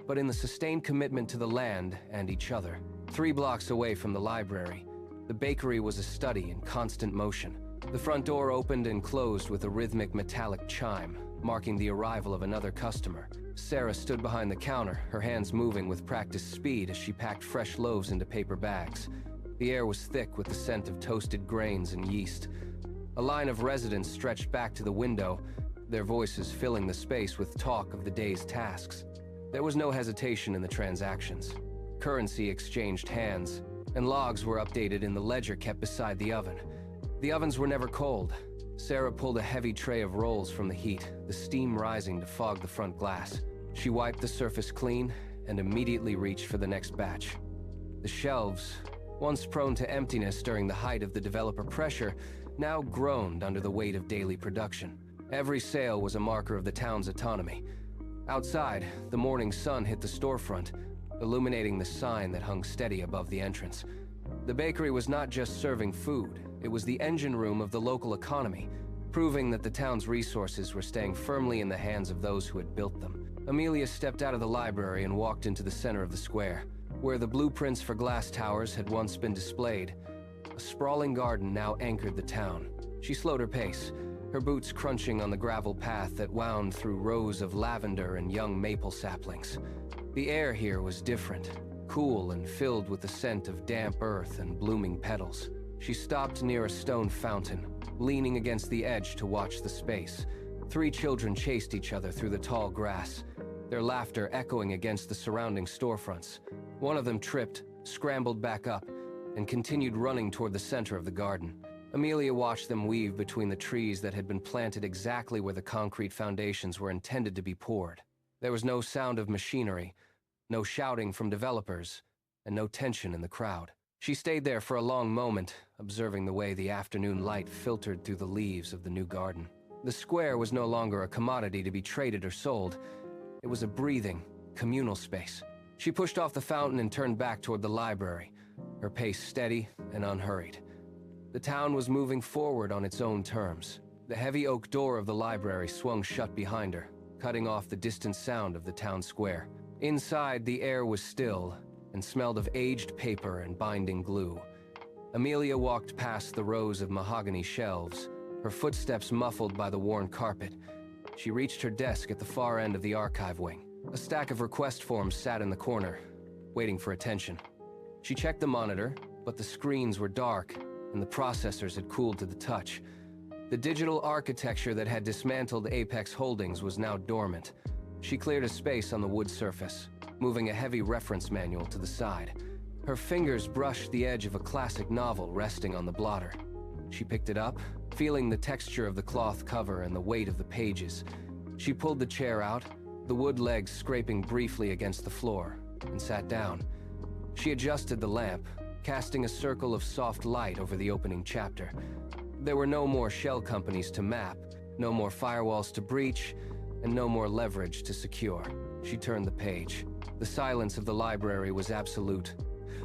but in the sustained commitment to the land and each other. 3 blocks away from the library, the bakery was a study in constant motion. The front door opened and closed with a rhythmic metallic chime, marking the arrival of another customer. Sarah stood behind the counter, her hands moving with practiced speed as she packed fresh loaves into paper bags. The air was thick with the scent of toasted grains and yeast. A line of residents stretched back to the window, their voices filling the space with talk of the day's tasks. There was no hesitation in the transactions. Currency exchanged hands, and logs were updated in the ledger kept beside the oven. The ovens were never cold. Sarah pulled a heavy tray of rolls from the heat, the steam rising to fog the front glass. She wiped the surface clean and immediately reached for the next batch. The shelves, once prone to emptiness during the height of the developer pressure, now groaned under the weight of daily production. Every sale was a marker of the town's autonomy. Outside, the morning sun hit the storefront, illuminating the sign that hung steady above the entrance. The bakery was not just serving food, it was the engine room of the local economy, proving that the town's resources were staying firmly in the hands of those who had built them. Amelia stepped out of the library and walked into the center of the square, where the blueprints for glass towers had once been displayed. A sprawling garden now anchored the town. She slowed her pace, her boots crunching on the gravel path that wound through rows of lavender and young maple saplings. The air here was different, cool and filled with the scent of damp earth and blooming petals. She stopped near a stone fountain, leaning against the edge to watch the space. 3 children chased each other through the tall grass, their laughter echoing against the surrounding storefronts. One of them tripped, scrambled back up, and continued running toward the center of the garden. Amelia watched them weave between the trees that had been planted exactly where the concrete foundations were intended to be poured. There was no sound of machinery, no shouting from developers, and no tension in the crowd. She stayed there for a long moment, observing the way the afternoon light filtered through the leaves of the new garden. The square was no longer a commodity to be traded or sold. It was a breathing, communal space. She pushed off the fountain and turned back toward the library, her pace steady and unhurried. The town was moving forward on its own terms. The heavy oak door of the library swung shut behind her, cutting off the distant sound of the town square. Inside, the air was still and smelled of aged paper and binding glue. Amelia walked past the rows of mahogany shelves, her footsteps muffled by the worn carpet. She reached her desk at the far end of the archive wing. A stack of request forms sat in the corner, waiting for attention. She checked the monitor, but the screens were dark and the processors had cooled to the touch. The digital architecture that had dismantled Apex Holdings was now dormant. She cleared a space on the wood surface, moving a heavy reference manual to the side. Her fingers brushed the edge of a classic novel resting on the blotter. She picked it up, feeling the texture of the cloth cover and the weight of the pages. She pulled the chair out, the wood legs scraping briefly against the floor, and sat down. She adjusted the lamp, casting a circle of soft light over the opening chapter. There were no more shell companies to map, no more firewalls to breach, and no more leverage to secure. She turned the page. The silence of the library was absolute,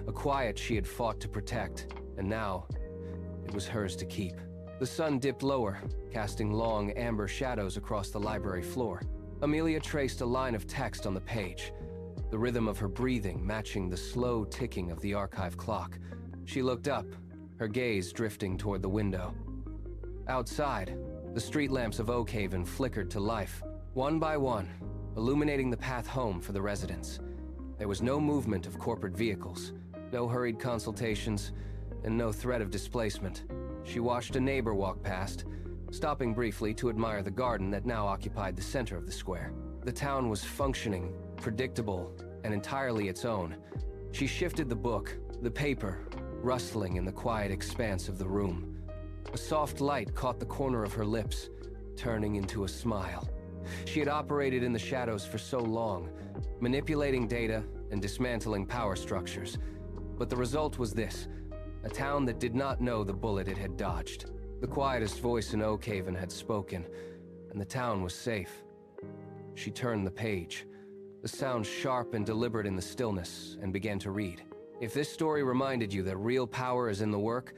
a quiet she had fought to protect, and now it was hers to keep. The sun dipped lower, casting long amber shadows across the library floor. Amelia traced a line of text on the page, the rhythm of her breathing matching the slow ticking of the archive clock. She looked up, her gaze drifting toward the window. Outside, the street lamps of Oakhaven flickered to life, one by one, illuminating the path home for the residents. There was no movement of corporate vehicles, no hurried consultations, and no threat of displacement. She watched a neighbor walk past, stopping briefly to admire the garden that now occupied the center of the square. The town was functioning, predictable, and entirely its own. She shifted the book, the paper, rustling in the quiet expanse of the room. A soft light caught the corner of her lips, turning into a smile. She had operated in the shadows for so long, manipulating data and dismantling power structures. But the result was this: a town that did not know the bullet it had dodged. The quietest voice in Oakhaven had spoken, and the town was safe. She turned the page, the sound sharp and deliberate in the stillness, and began to read. If this story reminded you that real power is in the work,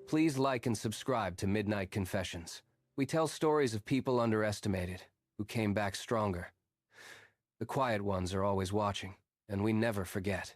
please like and subscribe to Midnight Confessions. We tell stories of people underestimated, who came back stronger. The quiet ones are always watching, and we never forget.